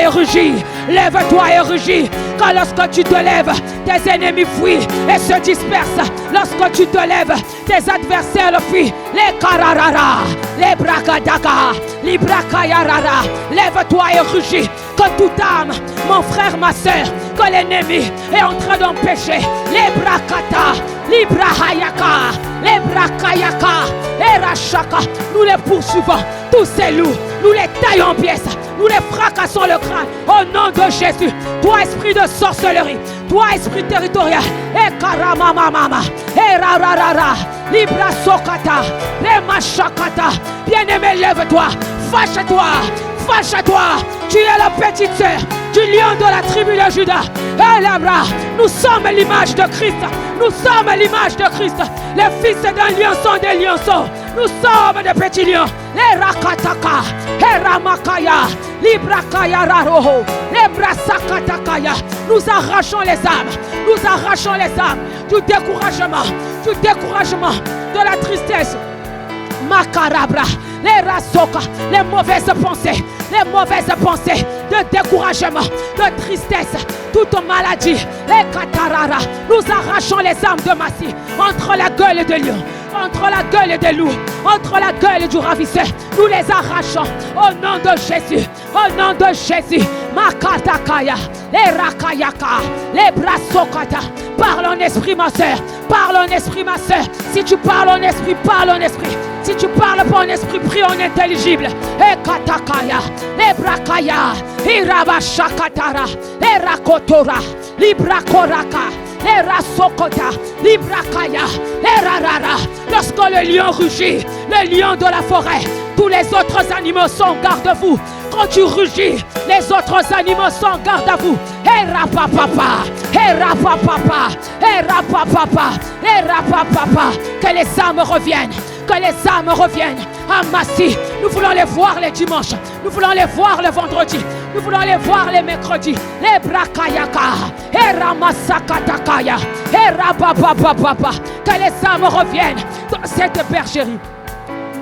et rugis, lève-toi et rugis, car lorsque tu te lèves, tes ennemis fuient et se dispersent. Lorsque tu te lèves, tes adversaires le fuient. Les kararara, les brakadaga, les brakayarara, lève-toi et rugis, que toute âme, mon frère, ma soeur, que l'ennemi est en train d'empêcher. Les brakata, les brahayaka, les brakayaka, et rachaka, nous les poursuivons. Tous ces loups, nous les taillons en pièces, nous les fracassons le crâne au nom de Jésus. Toi esprit de sorcellerie, toi esprit territorial, et karamamamama, et rararara, libra sokata, et machakata. Bien-aimé, lève-toi, fâche-toi, tu es la petite sœur du lion de la tribu de Juda. Et là, nous sommes l'image de Christ, les fils d'un lionceau, des lionceaux, nous sommes des petits lions. Les rakataka, les ramakaya, les brakaya raroho, les brasakatakaya. Nous arrachons les âmes du découragement, de la tristesse. Makarabra, les rasoka, les mauvaises pensées de découragement, de tristesse, toute maladie, les katarara. Nous arrachons les âmes de Massi entre la gueule de lion, entre la gueule des loups, entre la gueule du ravisseur. Nous les arrachons au nom de Jésus, Makatakaya, les rakayaka, les brasokata. Parle en esprit, ma soeur, Si tu parles en esprit, parle en esprit. Si tu parles pas en esprit, prie en intelligible. Et katakaya, les brakaya, les rabashakatara, les rakotora, les brakoraka, les rasokota, les brakaya, les rarara. Lorsque le lion rugit, le lion de la forêt, tous les autres animaux sont garde à vous. Quand tu rugis, les autres animaux sont garde à vous. Que les âmes reviennent. Que les âmes reviennent à Massy. Nous voulons les voir les dimanches. Nous voulons les voir le vendredi. Nous voulons les voir les mercredis. Les brakayaka. Et ramasakatakaya. Et rababababa. Que les âmes reviennent dans cette bergerie.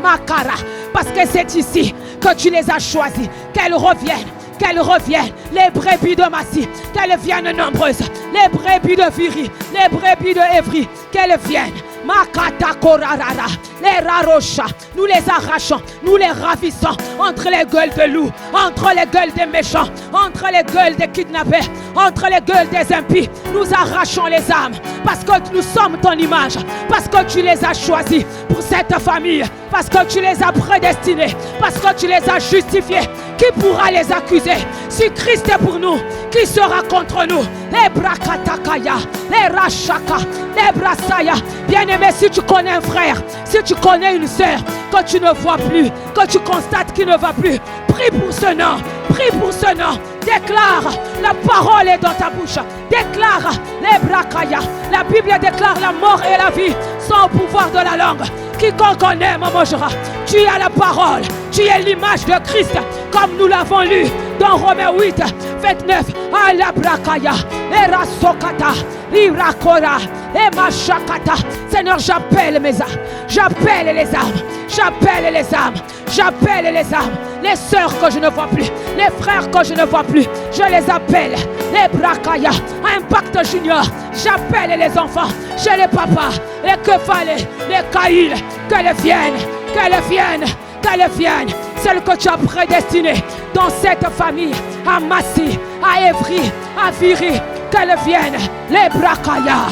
Makara. Parce que c'est ici que tu les as choisis. Qu'elles reviennent. Qu'elles reviennent, les brebis de Massy, qu'elles viennent nombreuses, les brebis de Viry, les brebis de Évry, qu'elles viennent. Makata korarara, les rarochas, nous les arrachons, nous les ravissons entre les gueules de loups, entre les gueules des méchants, entre les gueules des kidnappés, entre les gueules des impies. Nous arrachons les âmes parce que nous sommes ton image, parce que tu les as choisis pour cette famille, parce que tu les as prédestinés, parce que tu les as justifiés. Qui pourra les accuser? Si Christ est pour nous, qui sera contre nous? Les brakatakaya, les rachaka, les brasaya. Bien-aimé, si tu connais un frère, si tu connais une sœur que tu ne vois plus, que tu constates qu'il ne va plus, prie pour ce nom, prie pour ce nom. Déclare, la parole est dans ta bouche. Déclare les brakaya. La Bible déclare la mort et la vie sont au pouvoir de la langue. Quiconque connaît, Momojora, tu as la parole, tu es l'image de Christ, comme nous l'avons lu dans Romains 8, 29. Ala brakaya, et rasokata, irakora, et machakata. Seigneur, j'appelle mes âmes, j'appelle les âmes, j'appelle les âmes, j'appelle les âmes, les sœurs que je ne vois plus, les frères que je ne vois plus, je les appelle, les brakaya, Impact Junior, j'appelle les enfants, chez les papas, les Kefalé, les Kaïl, qu'elles viennent, qu'elles viennent, qu'elles viennent, celles que tu as prédestinées dans cette famille, à Massy, à Évry, à Viry, qu'elles viennent, les brakaya,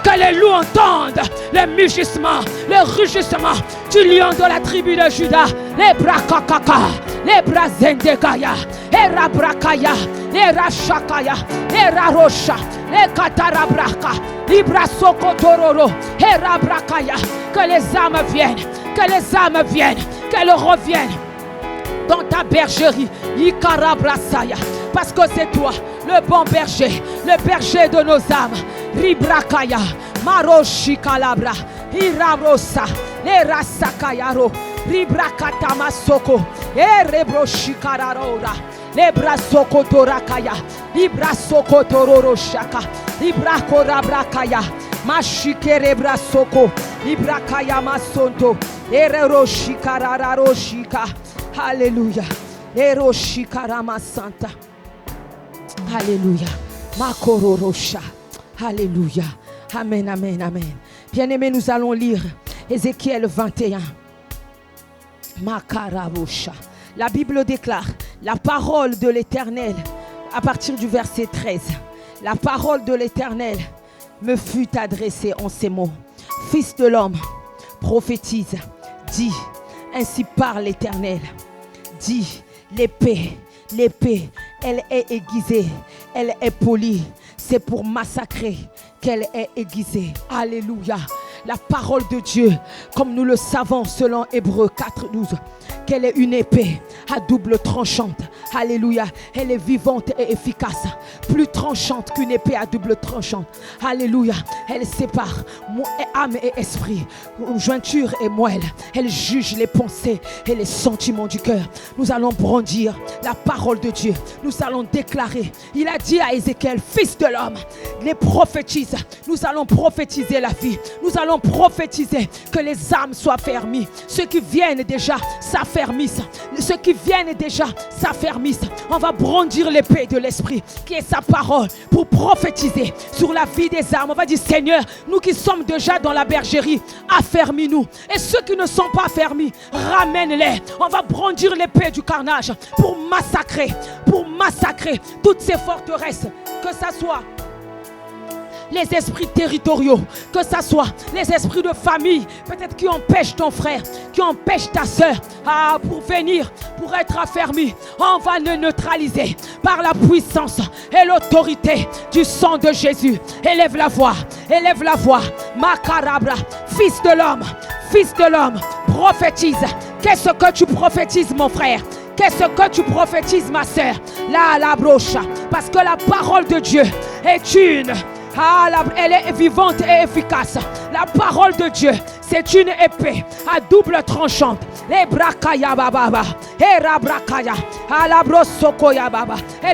que les loups entendent le mugissement, le rugissement du lion de la tribu de Juda, les brakakaka, les brazendegaya, les rabrakaya, les rachakaya, les rarosha, les katarabraka, les brasokotororo, les rabrakaya, que les âmes viennent, que les âmes viennent, qu'elles reviennent dans ta bergerie, Ikarabrasaya, parce que c'est toi, le bon berger, le berger de nos âmes, Ribrakaya, Maroshikalabra, Irabrosa, Erasakayaro, Ribrakatamasoko, Erebroshikararora, Lebrasokotorakaya, Librasokotororoshaka, Librakorabrakaya, Mashikerebrasoko, Librakaya Masonto, Ereroshikarararoshika. Alléluia. Eroshikarama Santa. Alléluia. Makororosha. Alléluia. Amen, amen, amen. Bien-aimés, nous allons lire Ézéchiel 21. Makarabosha. La Bible déclare la parole de l'Éternel à partir du verset 13. La parole de l'Éternel me fut adressée en ces mots. Fils de l'homme, prophétise, dis, ainsi parle l'Éternel. Dis, l'épée, elle est aiguisée, elle est polie. C'est pour massacrer qu'elle est aiguisée. Alléluia. La parole de Dieu, comme nous le savons selon Hébreux 4:12, qu'elle est une épée à double tranchante. Alléluia. Elle est vivante et efficace. Plus tranchante qu'une épée à double tranchante. Alléluia. Elle sépare âme et esprit, jointure et moelle. Elle juge les pensées et les sentiments du cœur. Nous allons brandir la parole de Dieu. Nous allons déclarer. Il a dit à Ézéchiel, fils de l'homme, les prophétises. Nous allons prophétiser la vie. Nous allons prophétiser que les âmes soient fermées. Ceux qui viennent déjà s'affermissent. Ceux qui viennent déjà s'affermissent. On va brandir l'épée de l'esprit qui est sa parole pour prophétiser sur la vie des âmes. On va dire, Seigneur, nous qui sommes déjà dans la bergerie, affermis-nous. Et ceux qui ne sont pas affermis, ramène-les. On va brandir l'épée du carnage pour massacrer toutes ces forteresses, que ça soit les esprits territoriaux, que ça soit les esprits de famille, peut-être qui empêchent ton frère, qui empêchent ta soeur pour venir, pour être affermi. On va le neutraliser par la puissance et l'autorité du sang de Jésus. Élève la voix, Makarabra, fils de l'homme, prophétise. Qu'est-ce que tu prophétises, mon frère? Qu'est-ce que tu prophétises, ma sœur? la broche. Parce que la parole de Dieu est une. Elle est vivante et efficace. La parole de Dieu, c'est une épée à double tranchante. Elle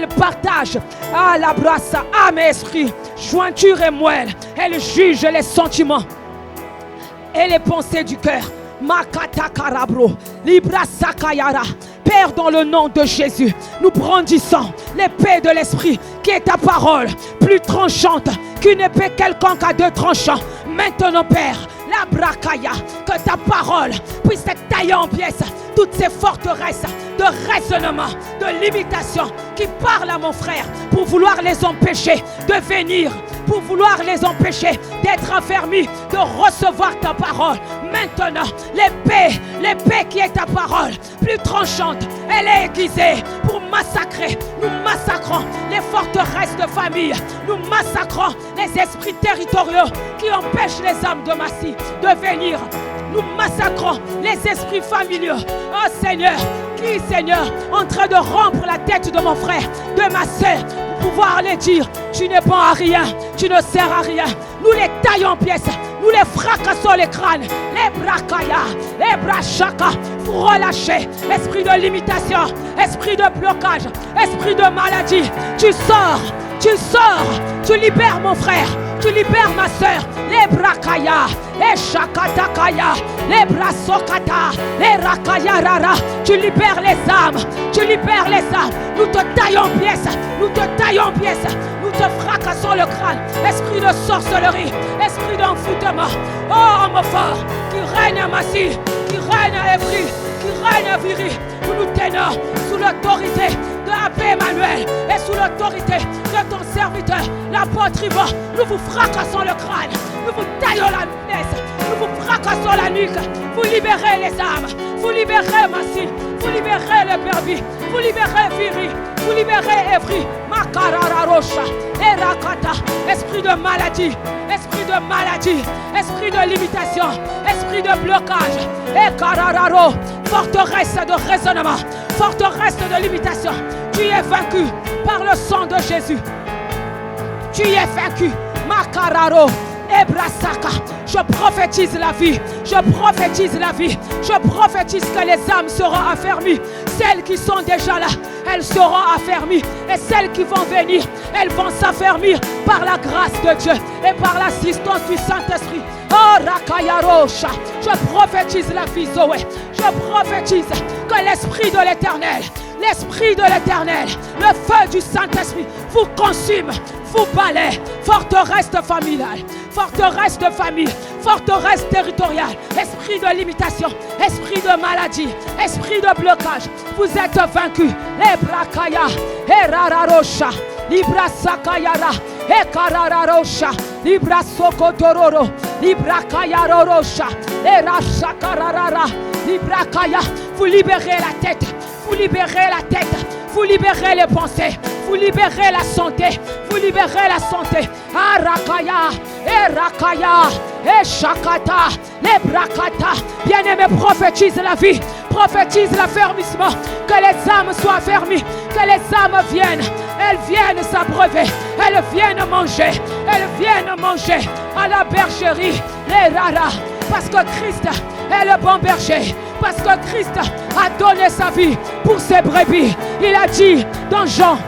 partage âme et esprit, jointure et moelle. Elle juge les sentiments et les pensées du cœur. Makata Karabro, Libra Sakayara. Père, dans le nom de Jésus, nous brandissons l'épée de l'esprit qui est ta parole, plus tranchante qu'une épée quelconque à deux tranchants. Maintenant, Père, la brakaya, que ta parole puisse tailler en pièces toutes ces forteresses de raisonnement, de limitation qui parlent à mon frère pour vouloir les empêcher de venir, pour vouloir les empêcher d'être affermis, de recevoir ta parole. Maintenant, l'épée qui est ta parole, plus tranchante, elle est aiguisée pour massacrer. Nous massacrons les forteresses de famille. Nous massacrons les esprits territoriaux qui empêchent les âmes de Massy de venir. Nous massacrons les esprits familiaux. Oh Seigneur, qui Seigneur, en train de rompre la tête de mon frère, de ma soeur, pour pouvoir les dire, tu n'es bon à rien, tu ne sers à rien. Nous les taillons en pièces, nous les fracassons les crânes, les brakaya, les brachaka. Vous relâchez, esprit de limitation, esprit de blocage, esprit de maladie. Tu sors, tu libères mon frère, tu libères ma soeur, les brakaya, les shakatakaya, les brasokata, les rakaya rara. Tu libères les âmes, Nous te taillons en pièces, nous te fracassons le crâne. Esprit de sorcellerie, esprit d'envoûtement, oh homme fort, qui règne à Massy, qui règne à Évry, qui règne à Viry. Nous nous tenons sous l'autorité de Abbé Emmanuel et sous l'autorité de ton serviteur, l'apôtre Yvon. Nous vous fracassons le crâne, nous vous taillons la naisse, nous vous fracassons la nuque. Vous libérez les âmes, vous libérez Massy, vous libérez le Berby, vous libérez Viry, vous libérez Évry. Makarara Rocha, Erakata, esprit de maladie, esprit de limitation, esprit de blocage, Ekarararo, forteresse de raisonnement, forteresse de limitation. Tu es vaincu par le sang de Jésus. Tu es vaincu, Makararo. Ebrasaka, je prophétise la vie, je prophétise que les âmes seront affermies. Celles qui sont déjà là, elles seront affermies. Et celles qui vont venir, elles vont s'affermir par la grâce de Dieu et par l'assistance du Saint-Esprit. Oh Rakayarosha, je prophétise la vie Zoé, je prophétise que l'Esprit de l'Éternel, le feu du Saint-Esprit vous consume, vous balaie. Forteresse familiale, forteresse de famille, forteresse territoriale, esprit de limitation, esprit de maladie, esprit de blocage, vous êtes vaincus. Les brakaya, erararosha, libra sakayara, ekarararosha, libra sokotororo, libra kayarorosha, erashakararara, libra kaya. Vous libérez la tête, vous libérez la tête, vous libérez les pensées, vous libérez la santé, vous libérez la santé. Arakaya, Erakaya, Eshakata, Lebrakata. Bien-aimé, prophétise la vie, prophétise l'affermissement, que les âmes soient affermies, que les âmes viennent, elles viennent s'abreuver, elles viennent manger à la bergerie, les raras, parce que Christ est le bon berger. Parce que Christ a donné sa vie pour ses brebis. Il a dit dans Jean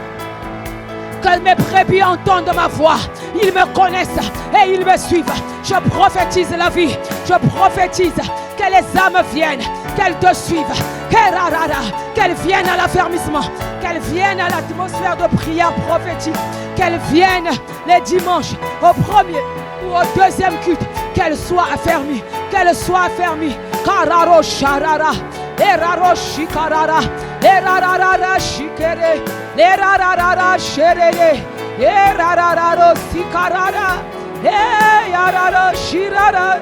que mes brebis entendent ma voix. Ils me connaissent et ils me suivent. Je prophétise la vie. Je prophétise que les âmes viennent, qu'elles te suivent. Qu'elles viennent à l'affermissement. Qu'elles viennent à l'atmosphère de prière prophétique. Qu'elles viennent les dimanches au premier ou au deuxième culte. Qu'elles soient affermies. Qu'elles soient affermies. Kararo sharara, eraro shikarara, erarara shikere, erarara sherere, erarara sikarara, erarara shirara,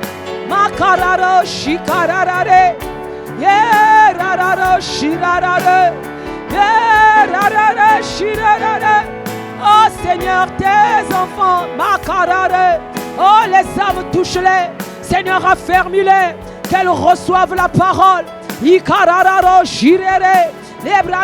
makarara shikarara, erarara shirara, erarara shirara. Oh Seigneur, tes enfants, makarara, oh les âmes touche-les, Seigneur affermis-les. Qu'elles reçoivent la parole. Ikarararo shirere,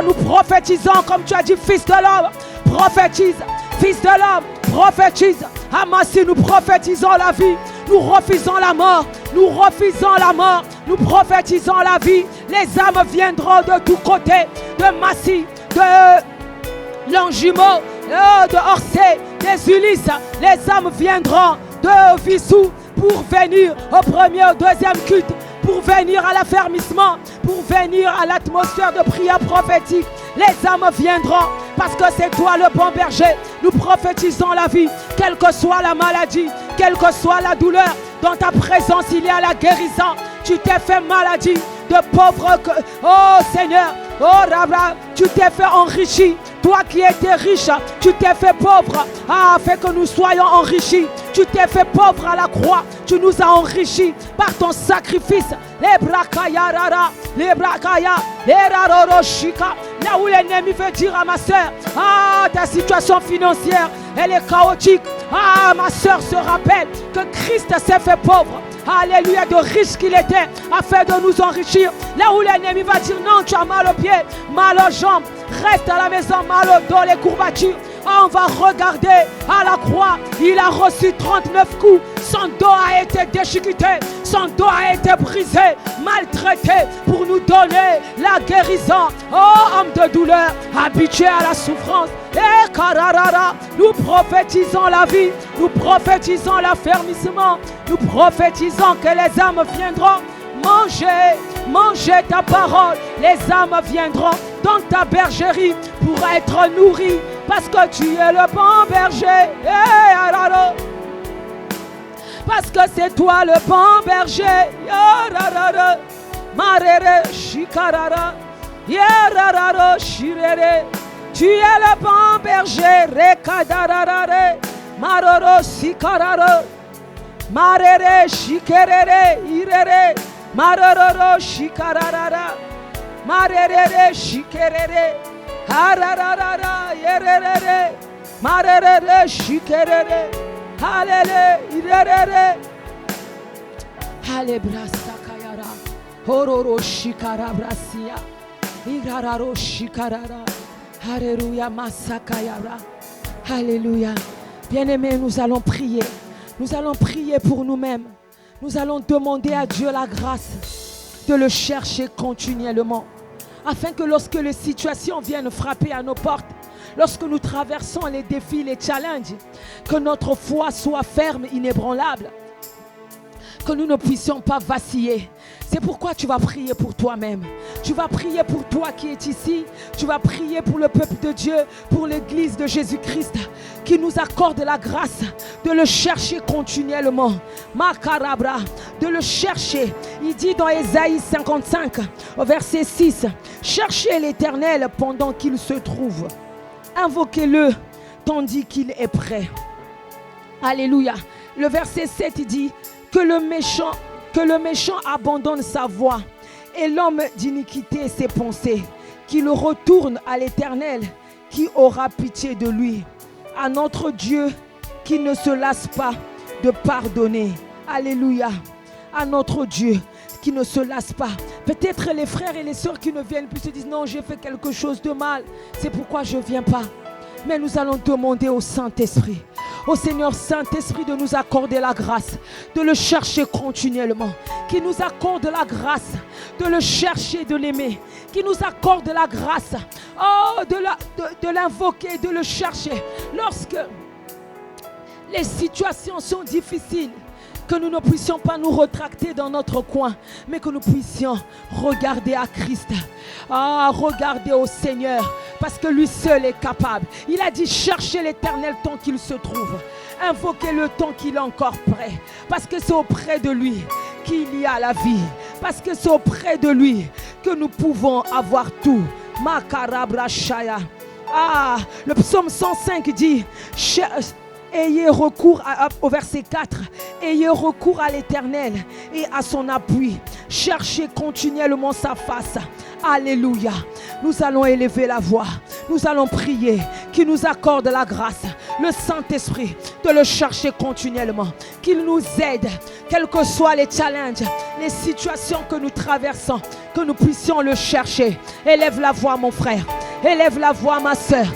Nous prophétisons comme tu as dit, fils de l'homme. Prophétise, fils de l'homme, prophétise. Amassi, nous prophétisons la vie. Nous refusons la mort. Nous refusons la mort. Nous prophétisons la vie. Les âmes viendront de tous côtés. De Massi, de Longjumeau, de Orsay, des Ulysses. Les âmes viendront de Vissou pour venir au premier, au deuxième culte, pour venir à l'affermissement, pour venir à l'atmosphère de prière prophétique. Les âmes viendront parce que c'est toi le bon berger. Nous prophétisons la vie, quelle que soit la maladie, quelle que soit la douleur. Dans ta présence, il y a la guérison. Tu t'es fait maladie de pauvre. Oh Seigneur, oh Rabra, tu t'es fait enrichi. Toi qui étais riche, tu t'es fait pauvre afin que nous soyons enrichis. Tu t'es fait pauvre à la croix. Tu nous as enrichis par ton sacrifice. Les brakaya rara, les brakaya, les raroroshika. Là où l'ennemi veut dire à ma soeur, ta situation financière, elle est chaotique. Ma soeur se rappelle que Christ s'est fait pauvre. Alléluia, de riche qu'il était afin de nous enrichir. Là où l'ennemi va dire non, tu as mal aux pieds, mal aux jambes, reste à la maison, mal au dos, les courbatures. On va regarder à la croix. Il a reçu 39 coups. Son dos a été déchiqueté. Son dos a été brisé, maltraité pour nous donner la guérison. Oh, homme de douleur, habitué à la souffrance. Et kararara, nous prophétisons la vie. Nous prophétisons l'affermissement. Nous prophétisons que les âmes viendront manger ta parole. Les âmes viendront dans ta bergerie pour être nourries parce que tu es le bon berger. Parce que c'est toi le bon berger. Marere shikarara, yarara shirere. Tu es le bon berger. Rekadarare, maroro sikarara, marere shikerere irere. Maroro shikarara, marere shikerere, hararara yerere, marere shikerere, halele irere, halebrasa kayara, hororo shikara brasia, irararo shikarara, alléluia masakayara, alléluia. Bien-aimés, nous allons prier. Nous allons prier pour nous-mêmes. Nous allons demander à Dieu la grâce de le chercher continuellement, afin que lorsque les situations viennent frapper à nos portes, lorsque nous traversons les défis, les challenges, que notre foi soit ferme, inébranlable, que nous ne puissions pas vaciller. C'est pourquoi tu vas prier pour toi-même. Tu vas prier pour toi qui es ici. Tu vas prier pour le peuple de Dieu, pour l'église de Jésus-Christ, qui nous accorde la grâce de le chercher continuellement. Makarabra, de le chercher. Il dit dans Ésaïe 55, au verset 6, cherchez l'Éternel pendant qu'il se trouve. Invoquez-le tandis qu'il est prêt. Alléluia. Le verset 7 dit que le méchant abandonne sa voie et l'homme d'iniquité ses pensées, qu'il retourne à l'Éternel qui aura pitié de lui, à notre Dieu qui ne se lasse pas de pardonner. Alléluia. À notre Dieu qui ne se lasse pas. Peut-être les frères et les sœurs qui ne viennent plus se disent non, j'ai fait quelque chose de mal, c'est pourquoi je ne viens pas. Mais nous allons demander au Saint-Esprit, au Seigneur Saint-Esprit, de nous accorder la grâce, de le chercher continuellement, qui nous accorde la grâce de le chercher, de l'aimer, qui nous accorde la grâce de l'invoquer, de le chercher. Lorsque les situations sont difficiles, que nous ne puissions pas nous retracter dans notre coin, mais que nous puissions regarder à Christ, regarder au Seigneur, parce que lui seul est capable. Il a dit cherchez l'Éternel tant qu'il se trouve, invoquez-le tant qu'il est encore prêt, parce que c'est auprès de lui qu'il y a la vie, parce que c'est auprès de lui que nous pouvons avoir tout. Makarabra Shaya. Le psaume 105 dit ayez recours au verset 4, ayez recours à l'Éternel et à son appui. Cherchez continuellement sa face. Alléluia. Nous allons élever la voix. Nous allons prier qu'il nous accorde la grâce le Saint-Esprit, de le chercher continuellement, qu'il nous aide, quels que soient les challenges, les situations que nous traversons, que nous puissions le chercher. Élève la voix, mon frère, élève la voix, ma soeur.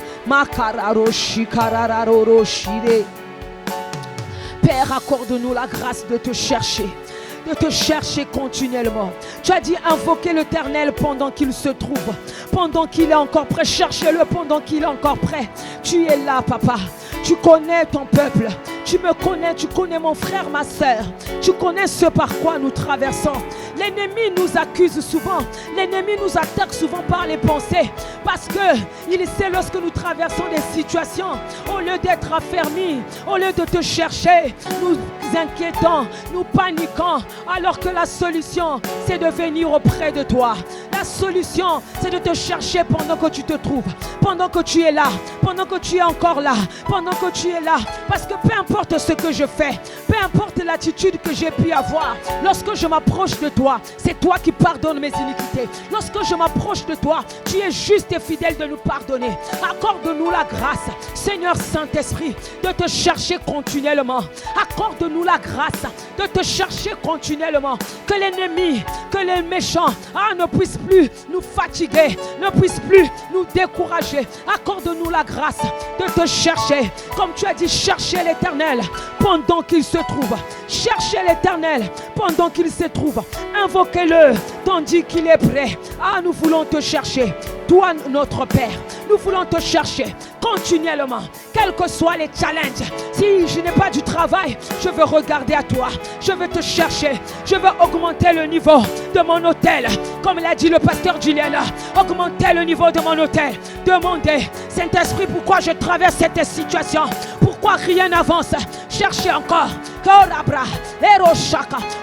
Père, accorde-nous la grâce de te chercher continuellement. Tu as dit invoquer l'Éternel pendant qu'il se trouve, pendant qu'il est encore prêt. Cherchez-le pendant qu'il est encore prêt. Tu es là, papa. Tu connais ton peuple. Tu me connais, tu connais mon frère, ma soeur. Tu connais ce par quoi nous traversons. L'ennemi nous accuse souvent. L'ennemi nous attaque souvent par les pensées. Parce qu'il sait lorsque nous traversons des situations, au lieu d'être affermis, au lieu de te chercher, nous inquiétons, nous paniquons. Alors que la solution, c'est de venir auprès de toi. La solution, c'est de te chercher pendant que tu te trouves. Pendant que tu es là. Pendant que tu es encore là. Pendant que tu es là. Parce que peu importe ce que je fais, peu importe l'attitude que j'ai pu avoir, lorsque je m'approche de toi, c'est toi qui pardonnes mes iniquités. Lorsque je m'approche de toi, tu es juste et fidèle de nous pardonner. Accorde-nous la grâce, Seigneur Saint-Esprit, de te chercher continuellement. Accorde-nous la grâce de te chercher continuellement. Que l'ennemi, que les méchants ne puissent plus nous fatiguer, ne puissent plus nous décourager. Accorde-nous la grâce de te chercher. Comme tu as dit, chercher l'Éternel pendant qu'il se trouve. Cherchez l'Éternel pendant qu'il se trouve. Invoquez-le tandis qu'il est prêt. Nous voulons te chercher. Toi, notre Père, nous voulons te chercher continuellement, quels que soient les challenges. Si je n'ai pas du travail, je veux regarder à toi. Je veux te chercher. Je veux augmenter le niveau de mon hôtel. Comme l'a dit le pasteur Julien, augmenter le niveau de mon hôtel. Demandez, Saint-Esprit, pourquoi je traverse cette situation? Pourquoi rien n'avance? Cherchez encore.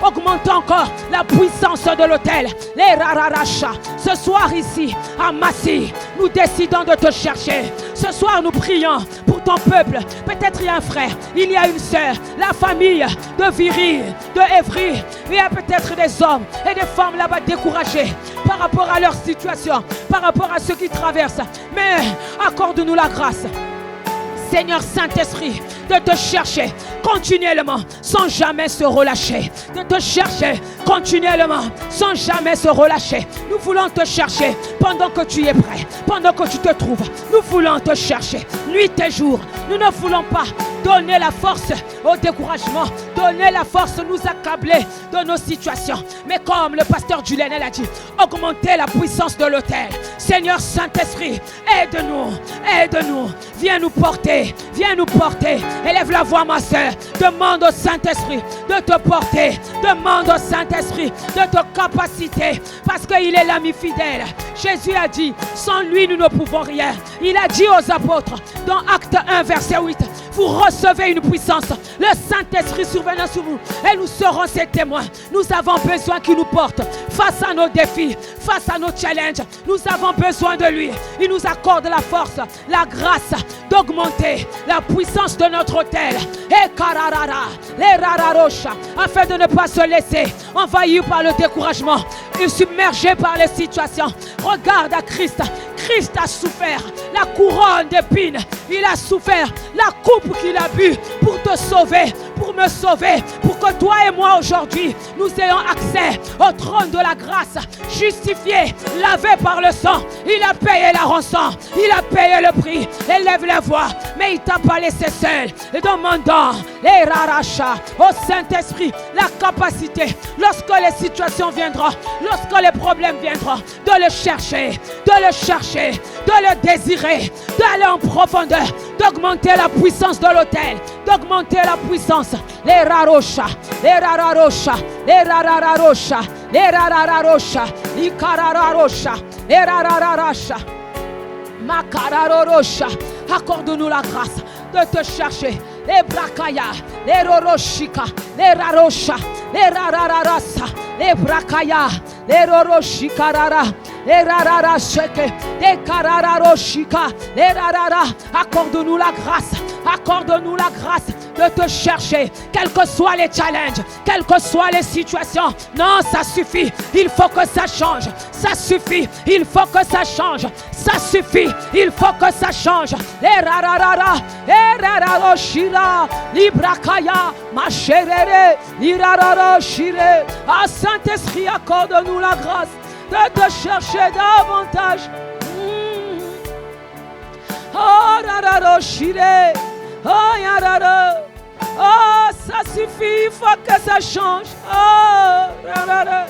Augmente encore la puissance de l'autel. Ce soir ici, à Massy, nous décidons de te chercher. Ce soir, nous prions pour ton peuple. Peut-être il y a un frère, il y a une sœur, la famille de Viry, de Évry. Il y a peut-être des hommes et des femmes là-bas découragés par rapport à leur situation, par rapport à ce qu'ils traversent. Mais accorde-nous la grâce, Seigneur Saint-Esprit, de te chercher continuellement sans jamais se relâcher. De te chercher continuellement sans jamais se relâcher. Nous voulons te chercher pendant que tu es prêt, pendant que tu te trouves. Nous voulons te chercher nuit et jour. Nous ne voulons pas donner la force au découragement, donner la force nous accabler de nos situations. Mais comme le pasteur Julien a dit, augmenter la puissance de l'autel. Seigneur Saint-Esprit, aide-nous, aide-nous. Viens nous porter, viens nous porter. Élève la voix, ma soeur. Demande au Saint-Esprit de te porter. Demande au Saint-Esprit de te capaciter. Parce qu'il est l'ami fidèle. Jésus a dit, sans lui nous ne pouvons rien. Il a dit aux apôtres, dans Acte 1, verset 8, vous recevez une puissance. Le Saint-Esprit survenant sur vous. Et nous serons ses témoins. Nous avons besoin qu'il nous porte face à nos défis, face à nos challenges. Nous avons besoin de lui. Il nous accorde la force, la grâce d'augmenter la puissance de notre autel. Et kararara, les rararocha, afin de ne pas se laisser envahir par le découragement et submergé par les situations. Regarde à Christ. Christ a souffert la couronne d'épines. Il a souffert la coupe qu'il a bu pour te sauver, pour me sauver, pour que toi et moi aujourd'hui, nous ayons accès au trône de la grâce, justifié, lavé par le sang. Il a payé la rançon, il a payé le prix. Élève la voix, mais il t'a pas laissé seul. Et demandant les rarachas au Saint-Esprit la capacité, lorsque les situations viendront, lorsque les problèmes viendront, de le chercher, de le désirer, d'aller en profondeur, d'augmenter la puissance de l'autel, d'augmenter la puissance. Les rarosha, les rararosha, les rarararosha, les rarararosha, les karararosha, les rarararosha, makararorosha. Accorde-nous la grâce de te chercher. Les brakaya, les roroshika, les rarosha, les rarararasa, les brakaya, les roroshikarara, les rararasheke, les karararoshika, les rarara. Accorde-nous la grâce, accorde-nous la grâce de te chercher, quels que soient les challenges, quelles que soient les situations. Non, ça suffit. Il faut que ça change. Ça suffit. Il faut que ça change. Ça suffit. Il faut que ça change. Erararara, erararo shira, librakaya, ma chéréré, irararo shire. Ah, Saint-Esprit, accorde-nous la grâce de te chercher davantage. Oh, rararo shire. Oh, yarara. Oh, ça suffit, il faut que ça change. Oh, rarara.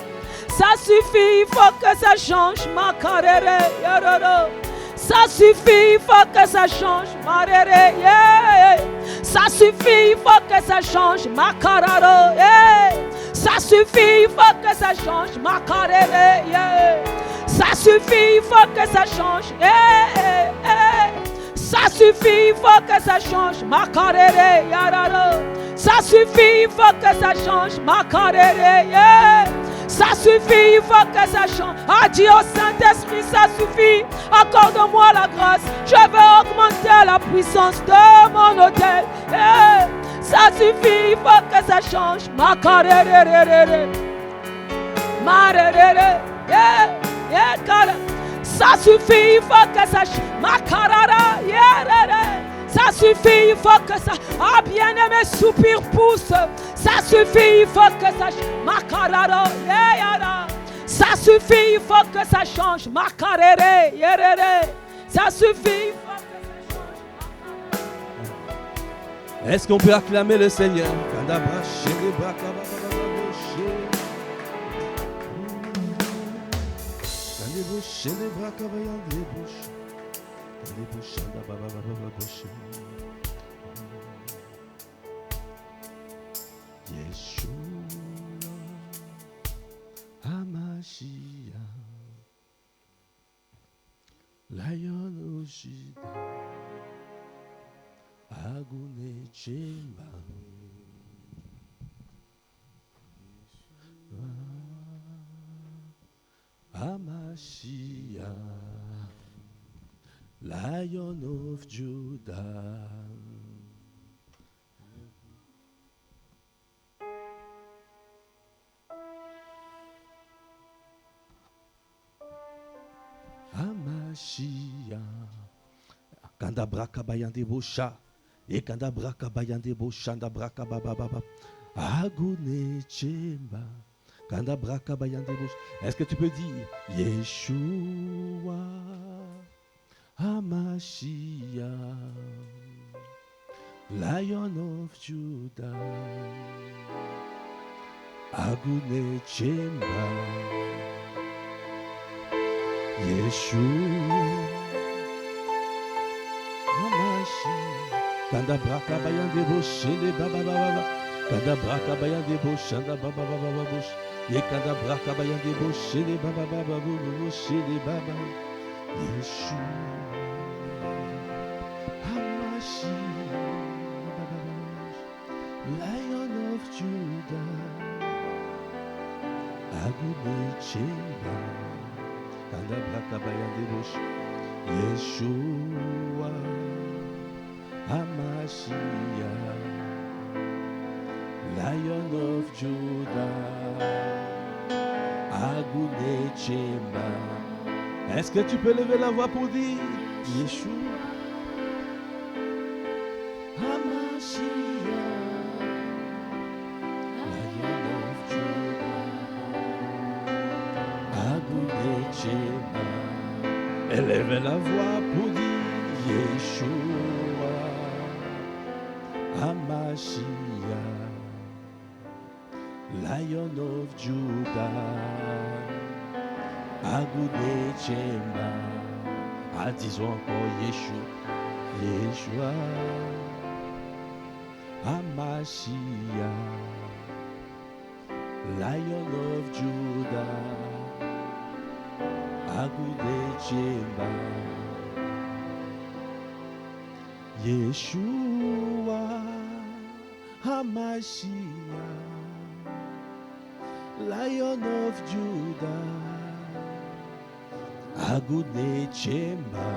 Ça suffit, il faut que ça change. Ma carré, yarara. Ça suffit, il faut que ça change. Ma réré, yeah. Ça suffit, il faut que ça change. Ma carraro, yeah. Ça suffit, il faut que ça change. Ma carré, yeah. Ça suffit, il faut que ça change. Yeah, yeah. Ça suffit, il faut que ça change. Ma carré, yarara. Ça suffit, il faut que ça change. Ma carré, yeah. Ça suffit, il faut que ça change. Adieu au Saint-Esprit, ça suffit. Accorde-moi la grâce. Je veux augmenter la puissance de mon autel. Yeah. Ça suffit, il faut que ça change. Ma carré, ma réré, yeah, yeah, carré. Ça suffit, il faut que ça change. Ma carara, yeah, ça suffit, il faut que ça. Ah, bien-aimé, soupir, pousse. Ça suffit, il faut que ça change. Ma carara, yeah, ça suffit, il faut que ça change. Ma carré, yeah, ça suffit, il faut que ça change. Est-ce qu'on peut acclamer le Seigneur? Yeshua HaMashiach, Lion of Judah, Agune Chemba, HaMashiach, Lion of Judah. HaMashiach, Kanda braka bayande bosha, et kanda braka bayande bosha, kanda braka bababa, Agune Chemba, kanda braka bayande bosha. Est-ce que tu peux dire Yeshua HaMashiach, Lion of Judah, Agune Chemba, Yeshua HaMashiach, kanda braka bayande bosha, le baba baba, kanda braka bayande bosha, kanda baba baba bosha, et kanda braka bayande bosha, le baba baba bosha, le baba. Yeshua HaMashiach, Lion of Judah, Agune Chemba, kanda braka bayande bosha. Yeshua HaMashiach, Lion of Judah, Agune Chemba. Est-ce que tu peux lever la voix pour dire Yeshua HaMashiach, Lion of Judah, Agune Chemba. Élève la voix pour dire Yeshua HaMashiach, Lion of Judah, Agune Chemba. Ah, disons encore Yeshua, Yeshua HaMashiach, Lion of Judah, Agune Chemba. Yeshua HaMashiach, Lion of Judah, Agune Chemba.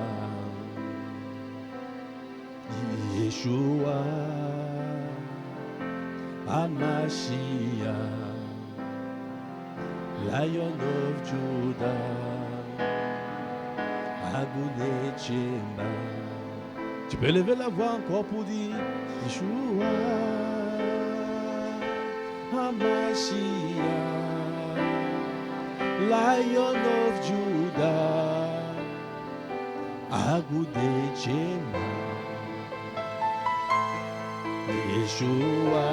Yeshua Hamashiach, Lion of Judah, Adonai Tshemba. Tu peux lever la voix encore pour dire Yeshua, Hamashiach, Lion of Judah, Adonai Tshemba. Yeshua,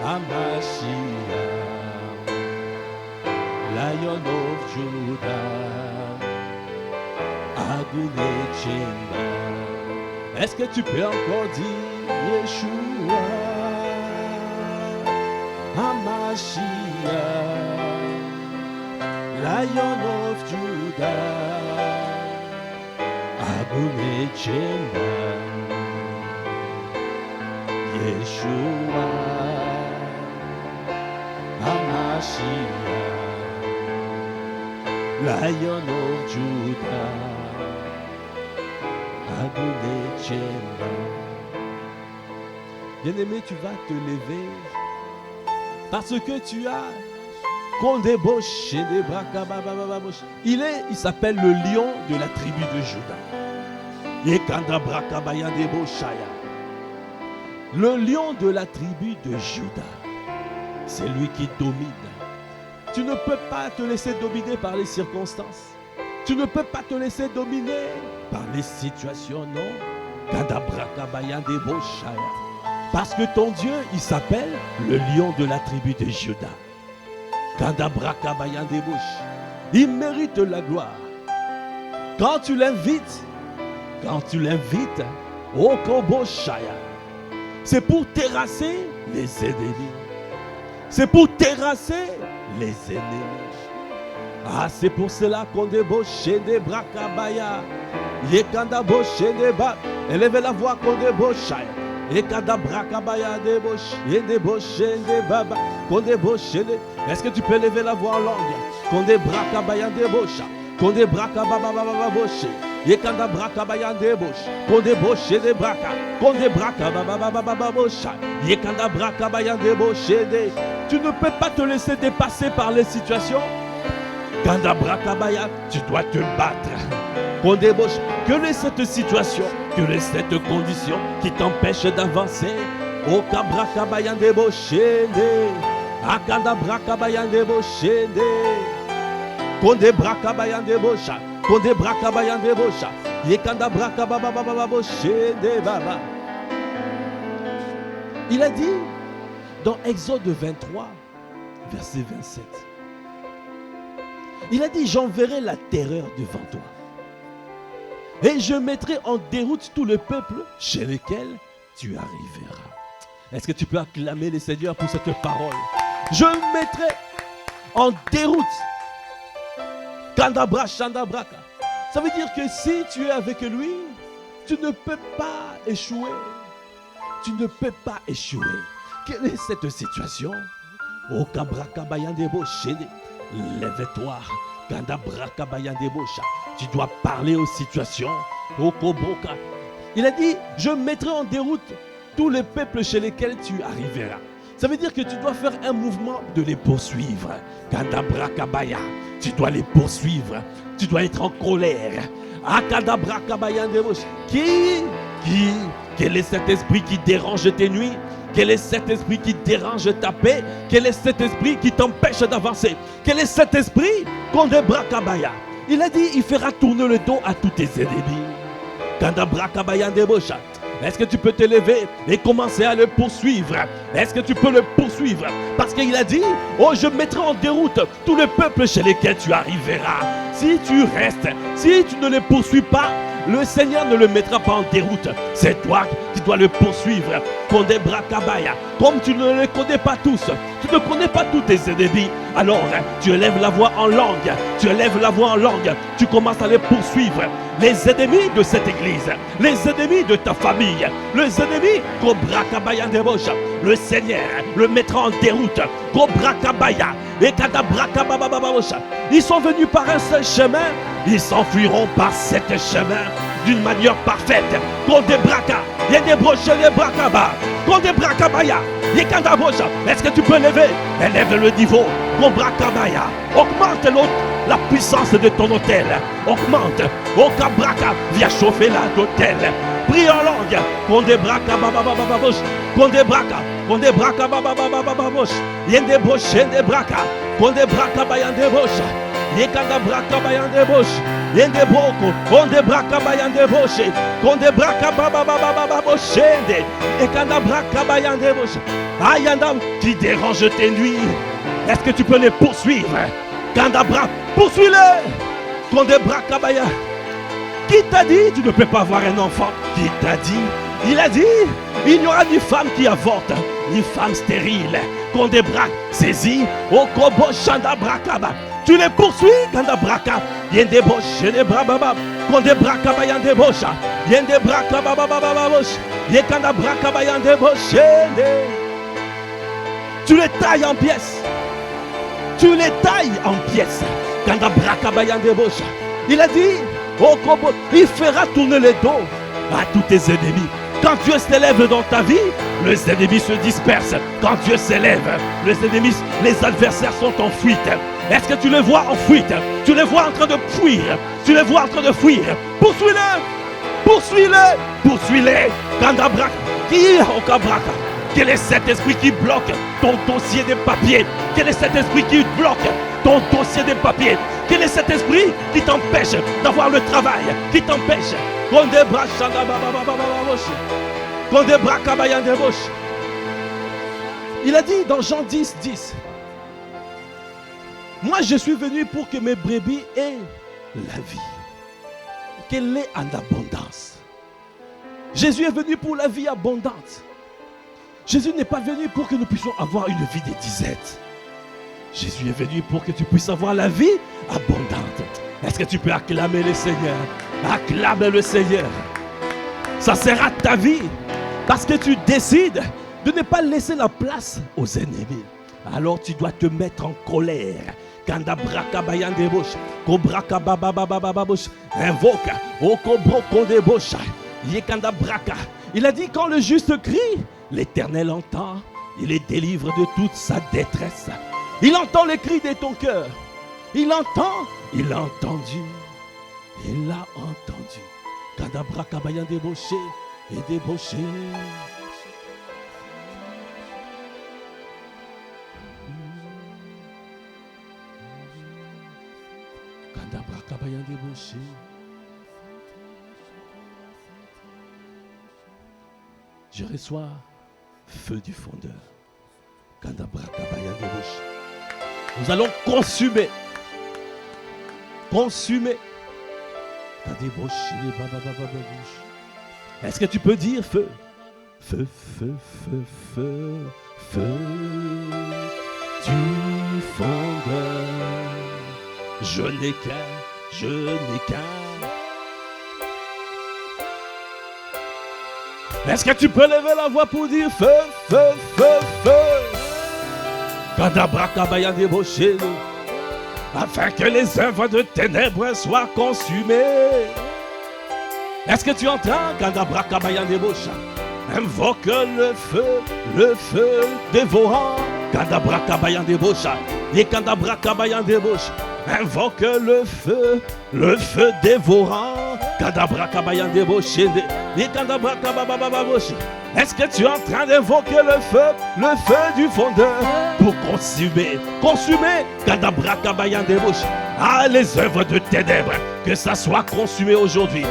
Hamashiach, Lion of Judah, Adonai Tshemba. Est-ce que tu peux encore dire Yeshua, Hamashiach, Lion of Judah, Adonai Tshemba. Yeshua, Hamashiach, Lion of Judah, Adonai Tshemba. Bien-aimé, tu vas te lever parce que tu as il s'appelle le lion de la tribu de Juda. Le lion de la tribu de Juda, c'est lui qui domine. Tu ne peux pas te laisser dominer par les circonstances. Tu ne peux pas te laisser dominer par les situations, non. Parce que ton Dieu, il s'appelle le lion de la tribu de Juda. Il mérite la gloire. Quand tu l'invites, au Koboshaya, c'est pour terrasser les ennemis. C'est pour terrasser les ennemis. Ah, c'est pour cela qu'on débauche des Brakabaya. Yekanda boche des ba. Élevez la voix qu'on débauche. Yekanda Brakabaya débauche. Yedébauche des baba. Qu'on débauche des. Est-ce que tu peux lever la voix en langue? Qu'on débrakabaya débauche. Qu'on débrakababa boche. Yekanda Brakabaya débauche. Qu'on débauche des braka. Qu'on débrakababa boche. Yekanda Brakabaya débauche des. Tu ne peux pas te laisser dépasser par les situations. Kanda Brakabaya, tu dois te battre. Qu'on débauche. Quelle est cette situation? Quelle est cette condition qui t'empêche d'avancer? O Kabrakabaya débauché. Akanda Brakabaya débauché. Konde Brakabaya débaucha. Konde Brakabaya débaucha. Yekanda Brakababa boché baba. Il a dit dans Exode 23, verset 27. Il a dit, j'enverrai la terreur devant toi. Et je mettrai en déroute tout le peuple chez lequel tu arriveras. Est-ce que tu peux acclamer le Seigneur pour cette parole? Je mettrai en déroute. Kandabra Shandabraka. Ça veut dire que si tu es avec lui, tu ne peux pas échouer. Tu ne peux pas échouer. Quelle est cette situation? Oh Kabrakabayandebo Shede. Lève-toi. Tu dois parler aux situations. Il a dit, je mettrai en déroute tous les peuples chez lesquels tu arriveras. Ça veut dire que tu dois faire un mouvement de les poursuivre. Tu dois les poursuivre. Tu dois être en colère. Quel est cet esprit qui dérange tes nuits? Quel est cet esprit qui dérange ta paix? Quel est cet esprit qui t'empêche d'avancer? Quel est cet esprit qu'on débrakabaya? Il a dit, il fera tourner le dos à tous tes ennemis. Kandabrakabaya debosha. Est-ce que tu peux te lever et commencer à le poursuivre? Est-ce que tu peux le poursuivre? Parce qu'il a dit, oh, je mettrai en déroute tout le peuple chez lesquels tu arriveras. Si tu restes, si tu ne les poursuis pas, le Seigneur ne le mettra pas en déroute. C'est toi qui dois le poursuivre. Comme tu ne les connais pas tous, tu ne connais pas tous tes ennemis, alors tu élèves la voix en langue. Tu élèves la voix en langue. Tu commences à les poursuivre. Les ennemis de cette église, les ennemis de ta famille, les ennemis, le Seigneur le mettra en déroute. Ils sont venus par un seul chemin, ils s'enfuiront par cet chemin d'une manière parfaite. Il y a des brochets, des brakaba. Est-ce que tu peux lever? Élève le niveau. Augmente la puissance de ton hôtel. Augmente. Viens chauffer l'hôtel. Prie en langue. Yekanda braka bayande bosh, yende boko, onde braka bayande boshe, konde braka baba baba baba boshende, yekanda braka bayande bosh. Ayanda qui dérange tes nuits. Est-ce que tu peux les poursuivre? Kanda bra, poursuis-les. Konde braka baya. Qui t'a dit tu ne peux pas avoir un enfant? Qui t'a dit? Il a dit il n'y aura ni femme qui avorte, ni femme stérile. Konde brak, saisis, okobo shanda brakaba. Tu les poursuis, Kanda Braka. Yende bosh, yende brababa. Konde Braka bayande bosha. Yende Braka bababa bosh. Yekanda Braka bayande bosh. Tu les tailles en pièces. Tu les tailles en pièces. Kanda Braka bayande bosha. Il a dit, oh Kobo, il fera tourner les dos à tous tes ennemis. Quand Dieu s'élève dans ta vie, les ennemis se dispersent. Quand Dieu s'élève, les ennemis, les adversaires sont en fuite. Est-ce que tu les vois en fuite? Tu les vois en train de fuir. Tu les vois en train de fuir. Poursuis-les. Poursuis-les. Poursuis-les. Kandabrak. Qui est au Kabraka? Quel est cet esprit qui bloque ton dossier des papiers? Quel est cet esprit qui bloque ton dossier des papiers? Quel est cet esprit qui t'empêche d'avoir le travail? Qui t'empêche? Il a dit dans Jean 10, 10. Moi, je suis venu pour que mes brebis aient la vie, qu'elle est en abondance. Jésus est venu pour la vie abondante. Jésus n'est pas venu pour que nous puissions avoir une vie de disette. Jésus est venu pour que tu puisses avoir la vie abondante. Est-ce que tu peux acclamer le Seigneur? Acclame le Seigneur. Ça sera ta vie parce que tu décides de ne pas laisser la place aux ennemis. Alors tu dois te mettre en colère. Kanda braka bayande bosh, kobraka baba baba baba bosh, invoque, okobro konde bosh, yekanda braka. Il a dit quand le juste crie, l'Éternel entend, il les délivre de toute sa détresse. Il entend les cris de ton cœur. Il entend, il a entendu, il a entendu. Kanda braka bayande bosh et débauché. Je reçois feu du fondeur. Nous allons consumer. Consumer. Est-ce que tu peux dire feu? Feu, feu, feu, feu, feu du fondeur. Je n'ai qu'un. Est-ce que tu peux lever la voix pour dire feu, feu, feu, feu? Kadabraka débauché, afin que les œuvres de ténèbres soient consumées. Est-ce que tu entends? Kadabraka débauché. Invoque le feu dévorant. Kadabraka débauché. Et Kadabraka débauché. Invoque le feu dévorant. Est-ce que tu es en train d'invoquer le feu du fondeur pour consumer ah, les œuvres de ténèbres, que ça soit consumé aujourd'hui.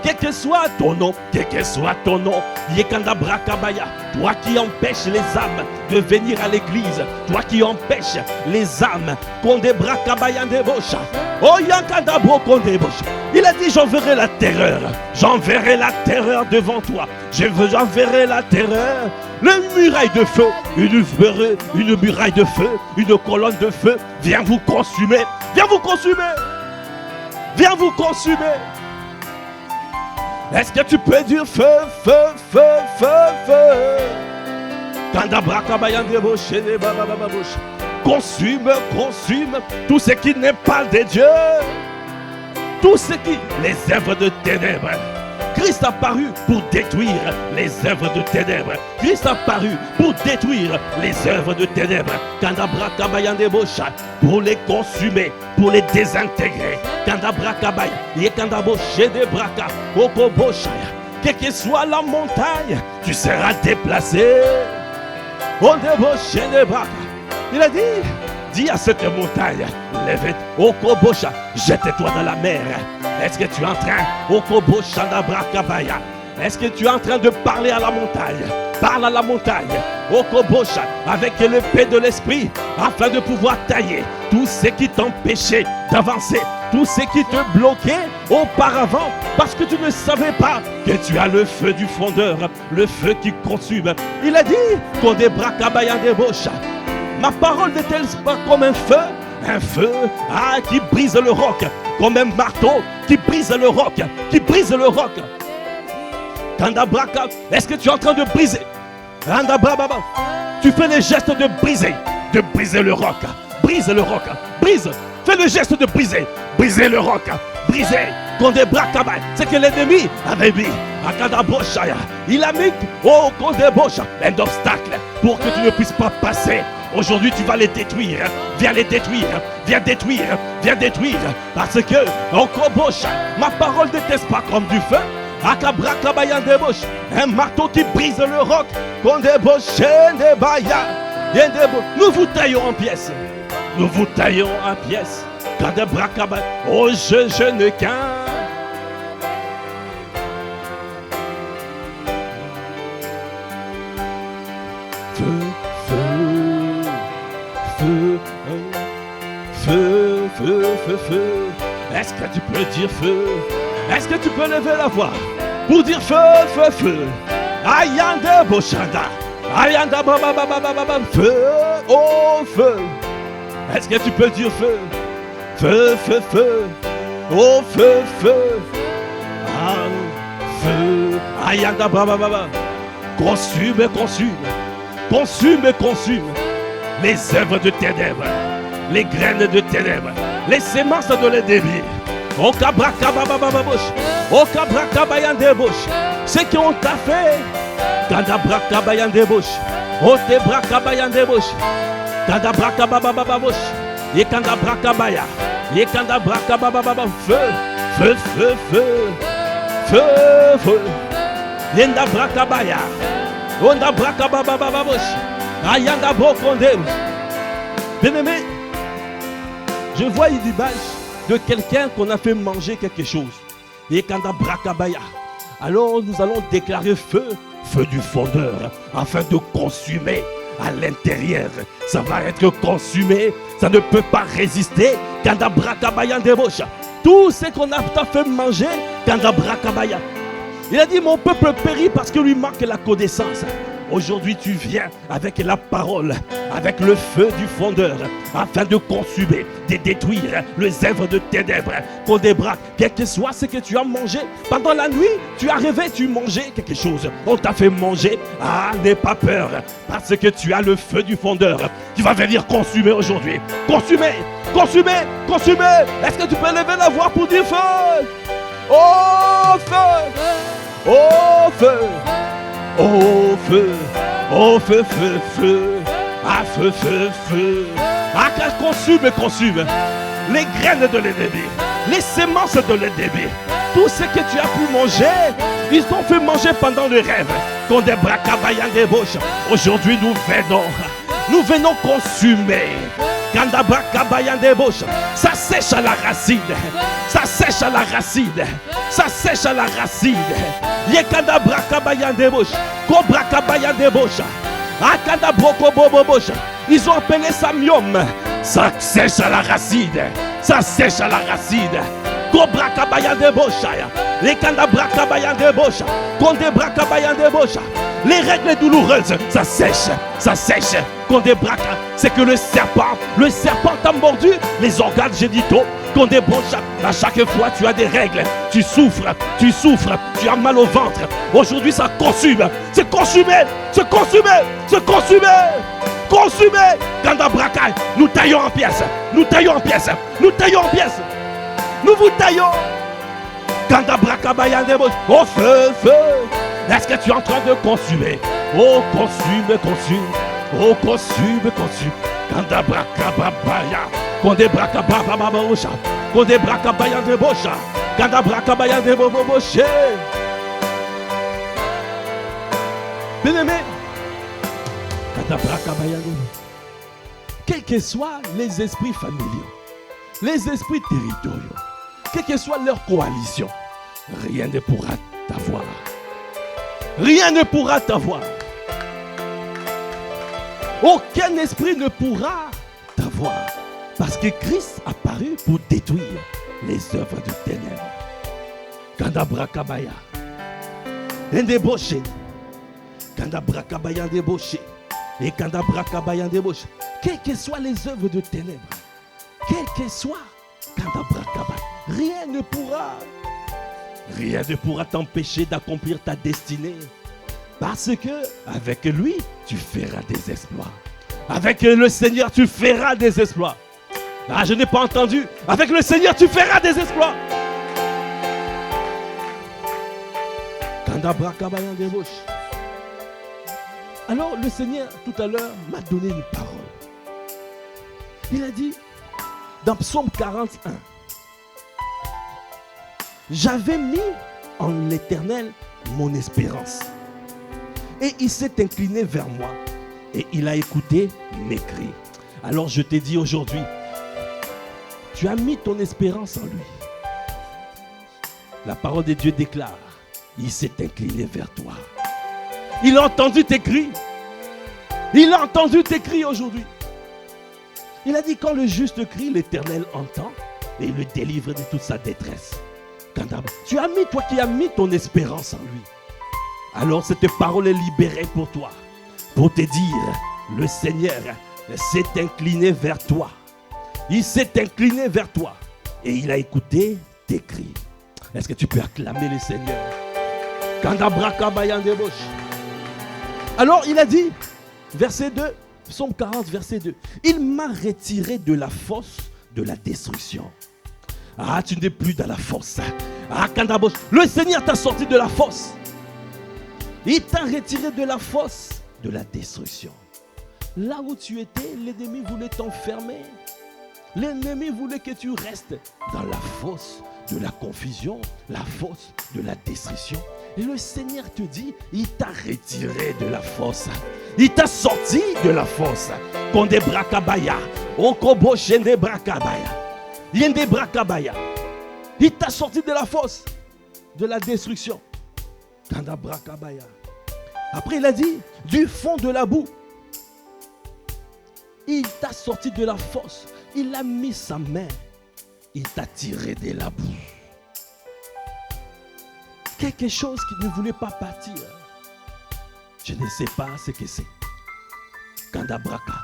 Quel que soit ton nom, toi qui empêches les âmes de venir à l'église, toi qui empêches les âmes, il a dit j'enverrai la terreur devant toi, j'enverrai la terreur, une muraille de feu, une muraille de feu, une colonne de feu, viens vous consumer. Est-ce que tu peux dire feu, feu, feu, feu, feu? Consume tout ce qui n'est pas de Dieu. Tout ce qui, les œuvres de ténèbres, Christ a paru pour détruire les œuvres de ténèbres. Christ a paru pour détruire les œuvres de ténèbres. Kandabra kabayande bosha, pour les consumer, pour les désintégrer. Kandabra kabaya, yekandabo shede braka, okobosha. Quelle que soit la montagne, tu seras déplacé. Il a dit, dis à cette montagne, lève-toi, okobosha, jette-toi dans la mer. Est-ce que tu es en train, okobosha dabrakabaya, est-ce que tu es en train de parler à la montagne? Parle à la montagne, okobosha, avec l'épée de l'esprit, afin de pouvoir tailler tout ce qui t'empêchait d'avancer, tout ce qui te bloquait auparavant, parce que tu ne savais pas que tu as le feu du fondeur, le feu qui consume. Il a dit, ma parole n'est-elle pas comme un feu qui brise le roc, comme un marteau qui brise le roc, qui brise le roc. Est-ce que tu es en train de briser? Tu fais le geste de briser le roc, brise le roc, brise, fais le geste de briser le roc, briser. C'est que l'ennemi avait mis il a mis un obstacle pour que tu ne puisses pas passer. Aujourd'hui tu vas les détruire. Viens les détruire. Viens détruire. Viens détruire. Parce que ma parole n'était pas comme du feu. Un marteau qui brise le roc. Nous vous taillons en pièces. Nous vous taillons en pièces. Oh je ne qu'un. Feu. Est-ce que tu peux dire feu? Est-ce que tu peux lever la voix pour dire feu? Ayanda boshanda. Ayanda baba. Feu. Oh feu. Est-ce que tu peux dire feu? Feu. Oh feu. Ah, feu. Ayanda baba. Consume. Les œuvres de ténèbres. Les graines de ténèbres, les semences de l'ennemi. Au kabrakababababosh, au kabrakabayandebosh, ce qu'on t'a fait. Kandabrakabayandebosh, au tebrakabayandebosh, kandabrakababababosh, et kandabrakabaya, et kandabrakababababa, feu, yendabrakabaya, ondabrakababbabosh, ayandabokondem. Bien-aimé, je vois une image de quelqu'un qu'on a fait manger quelque chose. Et quand on brakabaya, alors nous allons déclarer feu du fondeur, afin de consumer à l'intérieur. Ça va être consumé, ça ne peut pas résister. Quand on brakabaya débauche, tout ce qu'on a fait manger, quand on brakabaya. Il a dit mon peuple périt parce que lui manque la connaissance. Aujourd'hui, tu viens avec la parole, avec le feu du fondeur, afin de consumer, de détruire les œuvres de ténèbres. Qu'on débraque, quel que soit ce que tu as mangé pendant la nuit, tu as rêvé, tu mangeais quelque chose. On t'a fait manger. Ah, n'aie pas peur, parce que tu as le feu du fondeur qui va venir consumer aujourd'hui. Consumer. Est-ce que tu peux lever la voix pour dire feu? Oh feu! Oh feu! Oh feu, ah feu, ah consume les graines de l'ennemi, les semences de l'ennemi, tout ce que tu as pu manger, ils ont fait manger pendant le rêve, qu'on des brakabayans des bouches. Aujourd'hui nous venons consumer. Kandabakabayan des bouches, ça sèche à la racine, Yekandabakabayan des bouches, Kobrakabayan des bouches, Akandabroko bobo bouche. Ils ont appelé ça myome, ça sèche à la racine, Kobrakabayan des bouches, Yekandabrakabayan des bouches, Kondebrakabayan des bouches. Les règles douloureuses, ça sèche. Qu'on débraque, c'est que le serpent t'a mordu les organes génitaux. Qu'on débranche, à chaque fois tu as des règles, tu souffres, tu as mal au ventre. Aujourd'hui ça consume, c'est consumé. Kandabraka, nous taillons en pièces, nous vous taillons. Oh feu, feu. Est-ce que tu es en train de consumer? Oh consume, consume. Oh consume, consume. Kanda brakababaya. Konde brakabababosha. Konde brakabaya de bosha. Kanda brakabaya de boboshe. Bien-aimé. Kanda brakabaya de. Quels que soient les esprits familiaux, les esprits territoriaux, quelle que soit leur coalition, rien ne pourra t'avoir. Rien ne pourra t'avoir. Aucun esprit ne pourra t'avoir. Parce que Christ est apparu pour détruire les œuvres de ténèbres. Kanda brakabaya. Ndeboche. Kanda brakabaya ndeboche. Et kanda brakabaya ndeboche. Quelles que soient les œuvres de ténèbres, quelles que soient, rien ne pourra t'empêcher d'accomplir ta destinée. Parce que avec lui, tu feras des exploits. Avec le Seigneur, tu feras des exploits. Ah, je n'ai pas entendu. Avec le Seigneur, tu feras des exploits. Alors le Seigneur, tout à l'heure, m'a donné une parole. Il a dit, dans Psaume 41, j'avais mis en l'Éternel mon espérance. Et il s'est incliné vers moi. Et il a écouté mes cris. Alors je t'ai dit aujourd'hui, tu as mis ton espérance en lui. La parole de Dieu déclare, il s'est incliné vers toi. Il a entendu tes cris. Il a entendu tes cris aujourd'hui. Il a dit, quand le juste crie, l'Éternel entend et il le délivre de toute sa détresse. Tu as mis, toi qui as mis ton espérance en lui. Alors cette parole est libérée pour toi. Pour te dire, le Seigneur s'est incliné vers toi. Il s'est incliné vers toi. Et il a écouté tes cris. Est-ce que tu peux acclamer le Seigneur? Alors il a dit, verset 2, Psaume 40, verset 2. Il m'a retiré de la fosse de la destruction. Ah, tu n'es plus dans la fosse. Ah, Kandabosh, le Seigneur t'a sorti de la fosse. Il t'a retiré de la fosse de la destruction. Là où tu étais, l'ennemi voulait t'enfermer. L'ennemi voulait que tu restes dans la fosse de la confusion, la fosse de la destruction. Et le Seigneur te dit, il t'a retiré de la fosse. Il t'a sorti de la fosse. Konde brakabaya. Okobo shende brakabaya. Yende brakabaya. Il t'a sorti de la fosse de la destruction. Kanda brakabaya. Après il a dit, du fond de la boue. Il t'a sorti de la fosse. Il a mis sa main. Il t'a tiré de la boue. Quelque chose qui ne voulait pas partir. Je ne sais pas ce que c'est. Kanda braka.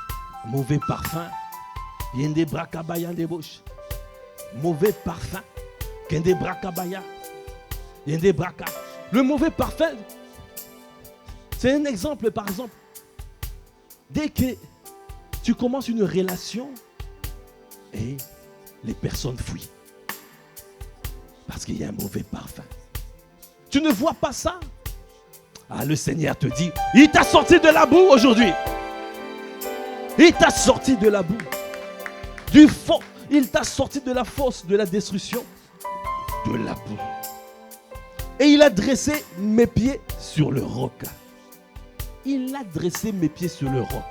Mauvais parfum. Yende brakabaya de bouche. Mauvais parfum. Kende brakabaya. Yende braka. Le mauvais parfum. C'est un exemple, par exemple. Dès que tu commences une relation et les personnes fuient. Parce qu'il y a un mauvais parfum. Tu ne vois pas ça? Ah, le Seigneur te dit, il t'a sorti de la boue aujourd'hui. Il t'a sorti de la boue. Du fond, il t'a sorti de la fosse de la destruction. De la boue. Et il a dressé mes pieds sur le roc. Il a dressé mes pieds sur le roc.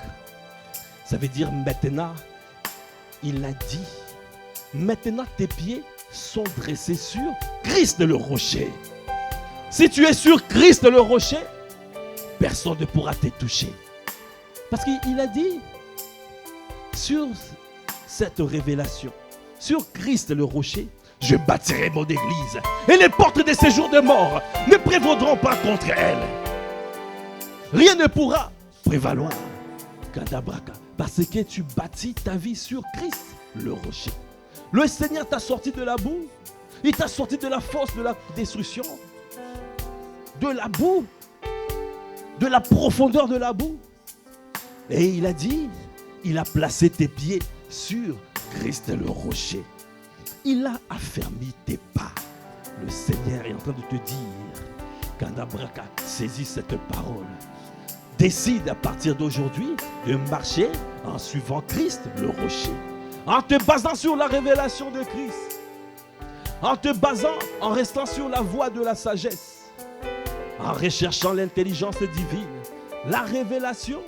Ça veut dire maintenant, il a dit, maintenant tes pieds sont dressés sur Christ le rocher. Si tu es sur Christ le rocher, personne ne pourra te toucher. Parce qu'il a dit, sur cette révélation, sur Christ le rocher, je bâtirai mon église. Et les portes de séjour de mort ne prévaudront pas contre elle. Rien ne pourra prévaloir. Kadabraka. Parce que tu bâtis ta vie sur Christ le rocher. Le Seigneur t'a sorti de la boue. Il t'a sorti de la fosse de la destruction. De la boue. De la profondeur de la boue. Et il a dit, il a placé tes pieds sur Christ le rocher. Il a affermi tes pas. Le Seigneur est en train de te dire, Kandabraka, saisis cette parole. Décide à partir d'aujourd'hui de marcher en suivant Christ, le rocher. En te basant sur la révélation de Christ. En te basant, en restant sur la voie de la sagesse. En recherchant l'intelligence divine. La révélation.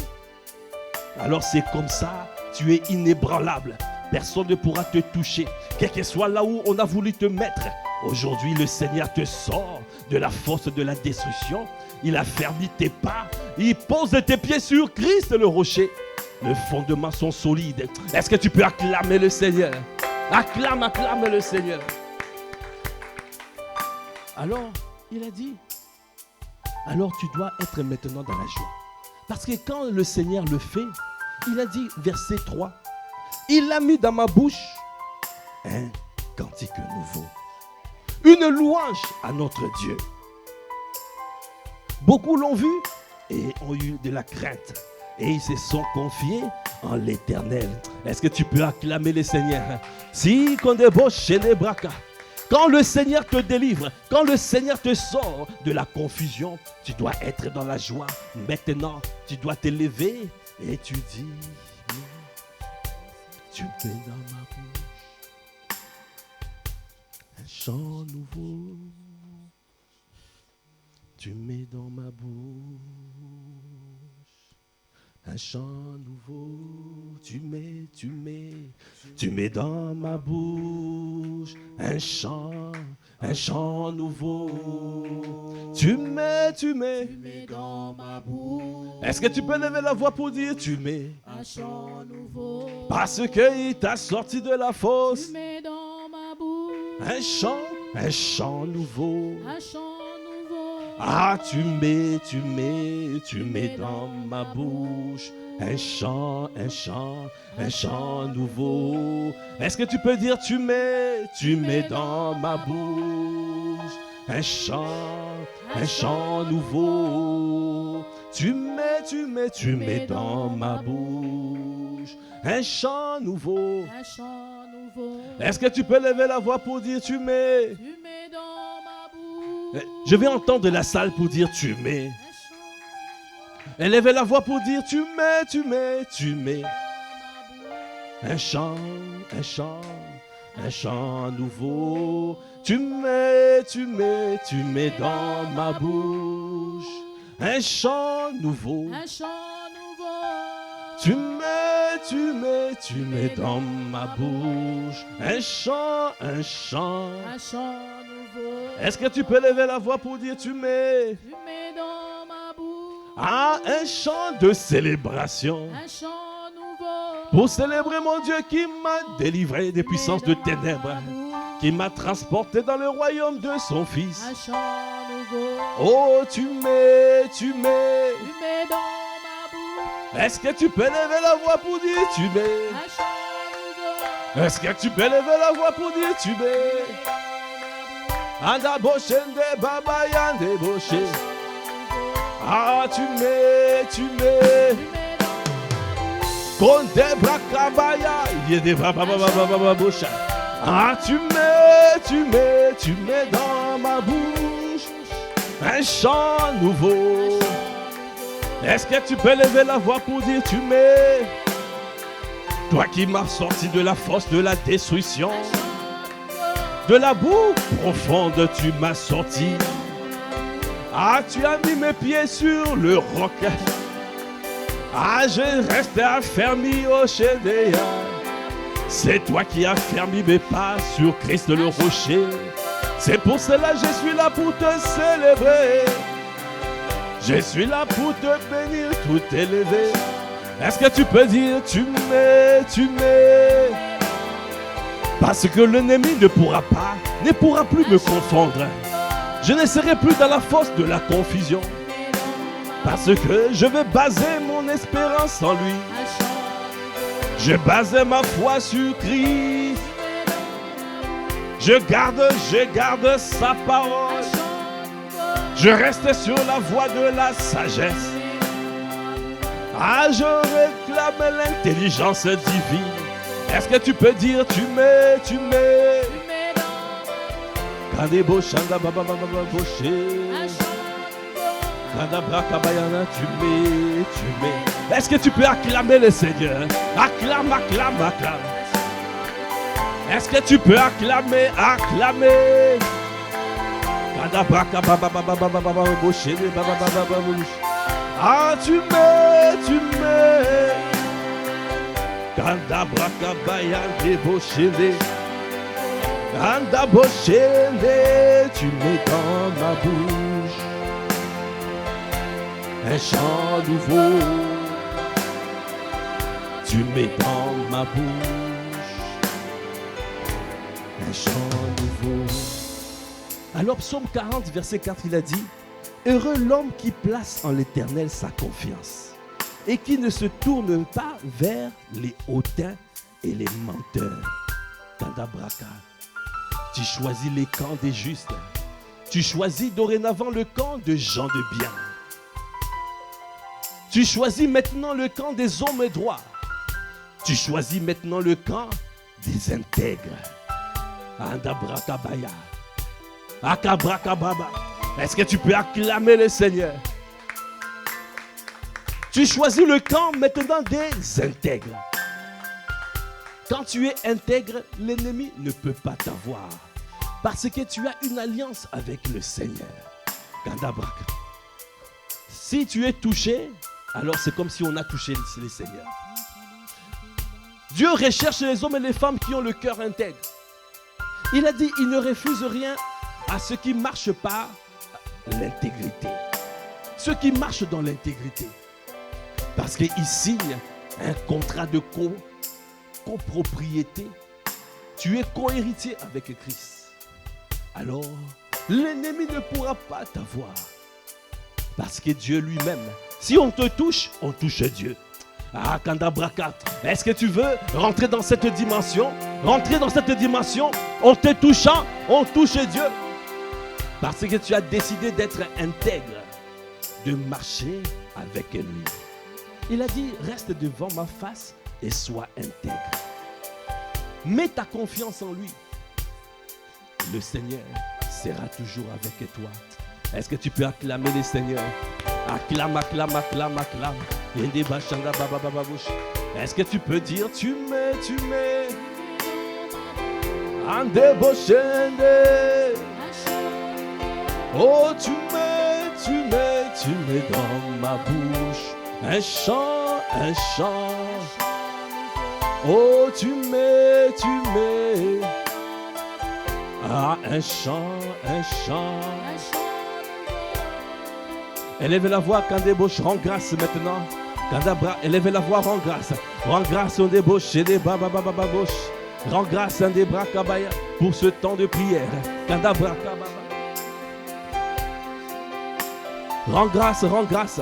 Alors c'est comme ça, tu es inébranlable. Personne ne pourra te toucher. Quel que soit là où on a voulu te mettre. Aujourd'hui, le Seigneur te sort de la fosse de la destruction. Il affermit tes pas. Il pose tes pieds sur Christ, le rocher. Les fondements sont solides. Est-ce que tu peux acclamer le Seigneur? Acclame, acclame le Seigneur. Alors, il a dit, alors tu dois être maintenant dans la joie. Parce que quand le Seigneur le fait, il a dit, verset 3, il a mis dans ma bouche un cantique nouveau. Une louange à notre Dieu. Beaucoup l'ont vu et ont eu de la crainte. Et ils se sont confiés en l'Éternel. Est-ce que tu peux acclamer le Seigneur? Si qu'on débauche chez les bracas. Quand le Seigneur te délivre, quand le Seigneur te sort de la confusion, tu dois être dans la joie. Maintenant, tu dois t'élever et tu dis, tu mets dans ma bouche un chant nouveau. Tu mets dans ma bouche un chant nouveau. Tu mets dans ma bouche un chant nouveau. Tu mets dans ma bouche. Est-ce que tu peux lever la voix pour dire tu mets Un chant nouveau. parce qu'il t'a sorti de la fosse. Tu mets dans ma bouche. Un chant nouveau. Un chant nouveau. Ah, tu mets dans ma bouche un chant nouveau. Est-ce que tu peux dire tu mets dans ma bouche un chant nouveau. Tu mets dans ma bouche un chant nouveau. Un chant nouveau. Est-ce que tu peux lever la voix pour dire tu mets? Tu mets dans ma bouche. Je vais entendre la salle pour dire tu mets. Et levez la voix pour dire tu mets. Un chant nouveau. Tu mets dans ma bouche un chant nouveau. Un chant nouveau. Tu mets dans ma bouche un chant Un chant nouveau. Est-ce que tu peux lever la voix pour dire tu mets? Tu mets dans ma bouche. Ah, un chant de célébration. Un chant nouveau. Pour célébrer mon Dieu qui m'a délivré des puissances de ténèbres, qui m'a transporté dans le royaume de son Fils. Un chant nouveau. Oh, tu mets. Tu mets dans ma bouche. Est-ce que tu peux lever la voix pour dire tu mets? Un chant nouveau. Est-ce que tu peux lever la voix pour dire tu mets? Anda boshende baba yande boshe. Ah, tu mets. Konde brakabaya yede baba bosha. Ah, tu mets dans ma bouche un chant nouveau. Est-ce que tu peux lever la voix pour dire tu mets? Toi qui m'as sorti de la fosse de la destruction, de la boue profonde tu m'as sorti. Ah, tu as mis mes pieds sur le roc. Ah, je reste affermi au Chédéa. C'est toi qui as fermé mes pas sur Christ le rocher. C'est pour cela que je suis là pour te célébrer. Je suis là pour te bénir, tout élever. Est-ce que tu peux dire tu mets? Parce que l'ennemi ne pourra plus me confondre. Je ne serai plus dans la fosse de la confusion. Parce que je vais baser mon espérance en lui. Je base ma foi sur Christ. Je garde sa parole. Je reste sur la voie de la sagesse. Ah, je réclame l'intelligence divine. Est-ce que tu peux dire tu mets? Kandebo Shanda Baba Baba Boshe. Kandabra Kabayana, tu mets. Est-ce que tu peux acclamer le Seigneur? Acclame, acclame, acclame. Est-ce que tu peux acclamer? Kandabra Kababa Baba Baba Baba Boshe Baba Baba Boshe. Ah, tu mets. Kandabra Kabayana Boshe. Kanda Boshende, tu mets dans ma bouche un chant nouveau. Tu mets dans ma bouche un chant nouveau. Alors psaume 40 verset 4 il a dit: heureux l'homme qui place en l'Éternel sa confiance et qui ne se tourne pas vers les hautains et les menteurs. Kanda Braka. Tu choisis les camps des justes. Tu choisis dorénavant le camp de gens de bien. Tu choisis maintenant le camp des hommes droits. Tu choisis maintenant le camp des intègres. Andabrakabaya. Akabrakababa. Est-ce que tu peux acclamer le Seigneur? Tu choisis le camp maintenant des intègres. Quand tu es intègre, l'ennemi ne peut pas t'avoir. Parce que tu as une alliance avec le Seigneur. Kandabraka. Si tu es touché, alors c'est comme si on a touché le Seigneur. Dieu recherche les hommes et les femmes qui ont le cœur intègre. Il a dit, il ne refuse rien à ceux qui marchent par l'intégrité. Ceux qui marchent dans l'intégrité. Parce qu'il signe un contrat de copropriété. Tu es co-héritier avec Christ. Alors, l'ennemi ne pourra pas t'avoir. Parce que Dieu lui-même, si on te touche, on touche Dieu. Ah, Kandabraka, est-ce que tu veux rentrer dans cette dimension? Rentrer dans cette dimension, en te touchant, on touche Dieu. Parce que tu as décidé d'être intègre, de marcher avec lui. Il a dit, reste devant ma face et sois intègre. Mets ta confiance en lui. Le Seigneur sera toujours avec toi. Est-ce que tu peux acclamer le Seigneur? Acclame, acclame, acclame, acclame. Est-ce que tu peux dire, tu mets. Ande boshende. Oh, tu mets dans ma bouche un chant. Oh, tu mets. Ah, un chant. Élève la voix, quand débauche, rends grâce maintenant. Kandabra, élève la voix, rends grâce. Rends grâce, on débauche, et des babababababouche. Rends grâce, un des bras kabaya, pour ce temps de prière. Kandabra kababa. Rends grâce.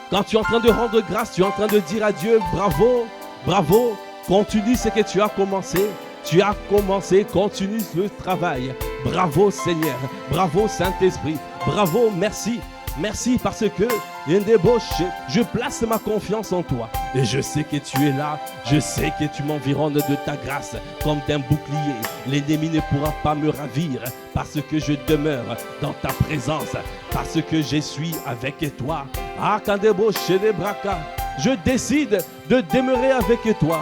Quand tu es en train de rendre grâce, tu es en train de dire à Dieu, bravo. Continue ce que tu as commencé. Tu as commencé, continue ce travail. Bravo Seigneur, bravo Saint-Esprit, bravo, merci. Merci parce que je place ma confiance en toi. Et je sais que tu es là. Je sais que tu m'environnes de ta grâce comme d'un bouclier. L'ennemi ne pourra pas me ravir parce que je demeure dans ta présence. Parce que je suis avec toi. Ah, Kandebo Shedebraka. Je décide de demeurer avec toi.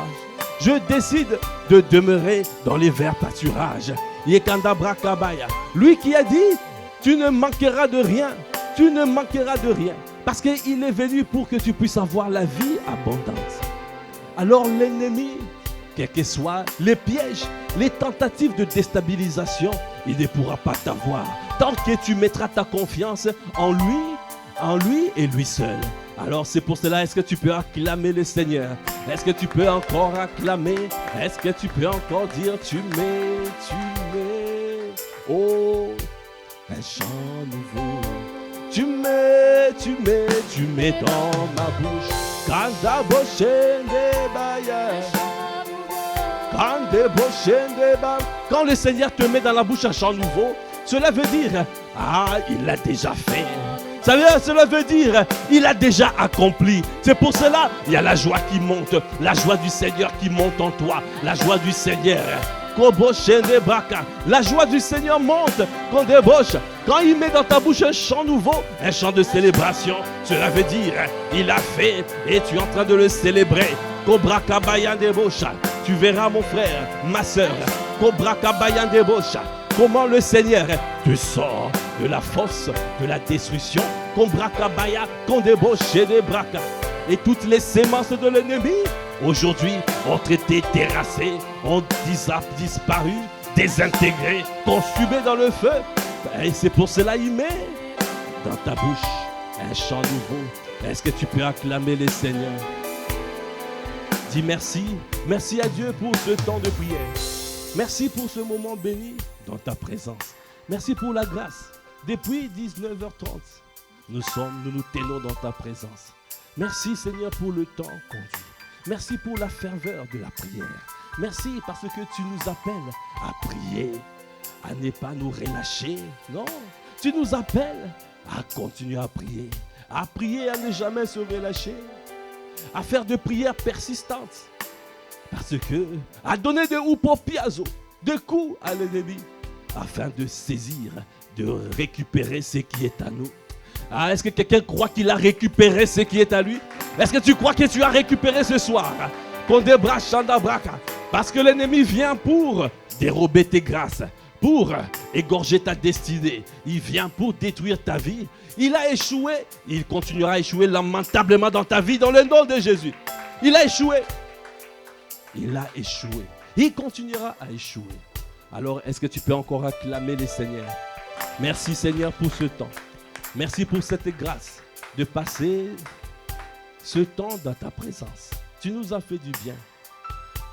Je décide de demeurer dans les verts pâturages. Yekandabra Kabaya. Lui qui a dit, tu ne manqueras de rien. Tu ne manqueras de rien. Parce qu'il est venu pour que tu puisses avoir la vie abondante. Alors l'ennemi, quels que soient les pièges, les tentatives de déstabilisation, il ne pourra pas t'avoir. Tant que tu mettras ta confiance en lui et lui seul. Alors c'est pour cela, est-ce que tu peux acclamer le Seigneur? Est-ce que tu peux encore acclamer? Est-ce que tu peux encore dire, tu mets, oh, un chant nouveau. Tu mets dans ma bouche. Quand le Seigneur te met dans la bouche un chant nouveau, cela veut dire, il l'a déjà fait. Cela veut dire, il a déjà accompli. C'est pour cela, il y a la joie qui monte, la joie du Seigneur qui monte en toi, la joie du Seigneur La joie du Seigneur monte qu'on débauche. Quand il met dans ta bouche un chant nouveau, un chant de célébration, cela veut dire il a fait et tu es en train de le célébrer. Tu verras mon frère, ma soeur, comment le Seigneur te sort de la fosse, de la destruction. Et toutes les sémences de l'ennemi aujourd'hui ont été terrassées, ont disparu, désintégrées, consumées dans le feu. Et c'est pour cela qu'il met dans ta bouche un chant nouveau. Est-ce que tu peux acclamer le Seigneur? Dis merci. Merci à Dieu pour ce temps de prière. Merci pour ce moment béni dans ta présence. Merci pour la grâce. Depuis 19h30, nous nous tenons dans ta présence. Merci Seigneur pour le temps conduit. Merci pour la ferveur de la prière. Merci parce que tu nous appelles à prier, à ne pas nous relâcher. Non, tu nous appelles à continuer à prier à ne jamais se relâcher, à faire de prières persistantes. Parce que, à donner de upopiazo, de coups à l'ennemi, afin de saisir, de récupérer ce qui est à nous. Ah, est-ce que quelqu'un croit qu'il a récupéré ce qui est à lui? Est-ce que tu crois que tu as récupéré ce soir? Parce que l'ennemi vient pour dérober tes grâces, pour égorger ta destinée. Il vient pour détruire ta vie. Il a échoué. Il continuera à échouer lamentablement dans ta vie dans le nom de Jésus. Il a échoué. Il a échoué. Il continuera à échouer. Alors, est-ce que tu peux encore acclamer le Seigneur? Merci Seigneur pour ce temps. Merci pour cette grâce de passer ce temps dans ta présence. Tu nous as fait du bien.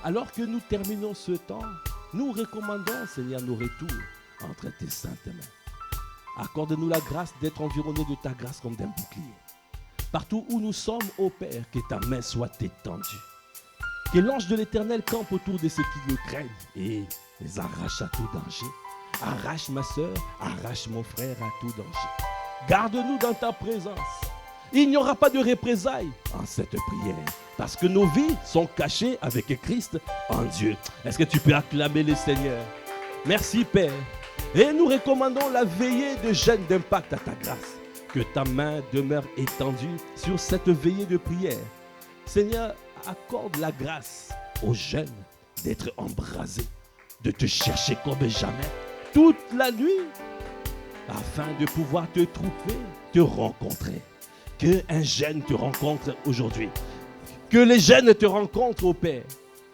Alors que nous terminons ce temps, nous recommandons, Seigneur, nos retours entre tes saintes mains. Accorde-nous la grâce d'être environnés de ta grâce comme d'un bouclier. Partout où nous sommes, ô Père, que ta main soit étendue. Que l'ange de l'Éternel campe autour de ceux qui le craignent et les arrache à tout danger. Arrache ma soeur, arrache mon frère à tout danger. Garde-nous dans ta présence. Il n'y aura pas de représailles en cette prière parce que nos vies sont cachées avec Christ en Dieu. Est-ce que tu peux acclamer le Seigneur? Merci Père. Et nous recommandons la veillée de jeûne d'impact à ta grâce. Que ta main demeure étendue sur cette veillée de prière. Seigneur, accorde la grâce aux jeunes d'être embrasés, de te chercher comme jamais toute la nuit, afin de pouvoir te trouver, te rencontrer. Que un jeune te rencontre aujourd'hui. Que les jeunes te rencontrent, ô Père.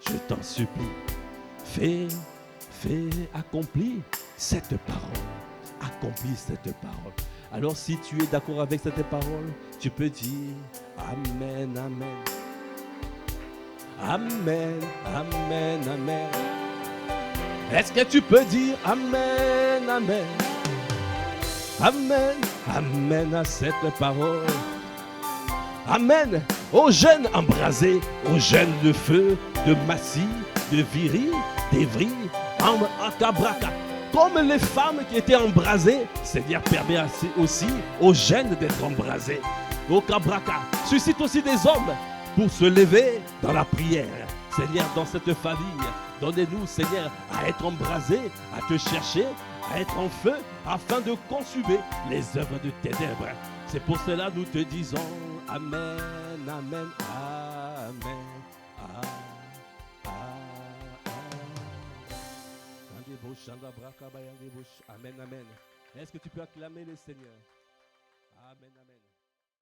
Je t'en supplie. Fais, accomplis cette parole. Accomplis cette parole. Alors si tu es d'accord avec cette parole, tu peux dire Amen, Amen. Amen, Amen, Amen. Est-ce que tu peux dire Amen, Amen? Amen, Amen à cette parole. Amen aux jeunes embrasés, aux jeunes de feu, de Massy, de Viry, d'Evry, en Cabraca. Comme les femmes qui étaient embrasées, c'est-à-dire permet aussi aux jeunes d'être embrasés. Au Cabraca, suscite aussi des hommes pour se lever dans la prière. Seigneur, dans cette famille, donnez-nous, Seigneur, à être embrasés, à te chercher, à être en feu, afin de consumer les œuvres de ténèbres. C'est pour cela que nous te disons Amen, Amen, Amen. Amen, Amen. Est-ce que tu peux acclamer le Seigneur? Amen, Amen.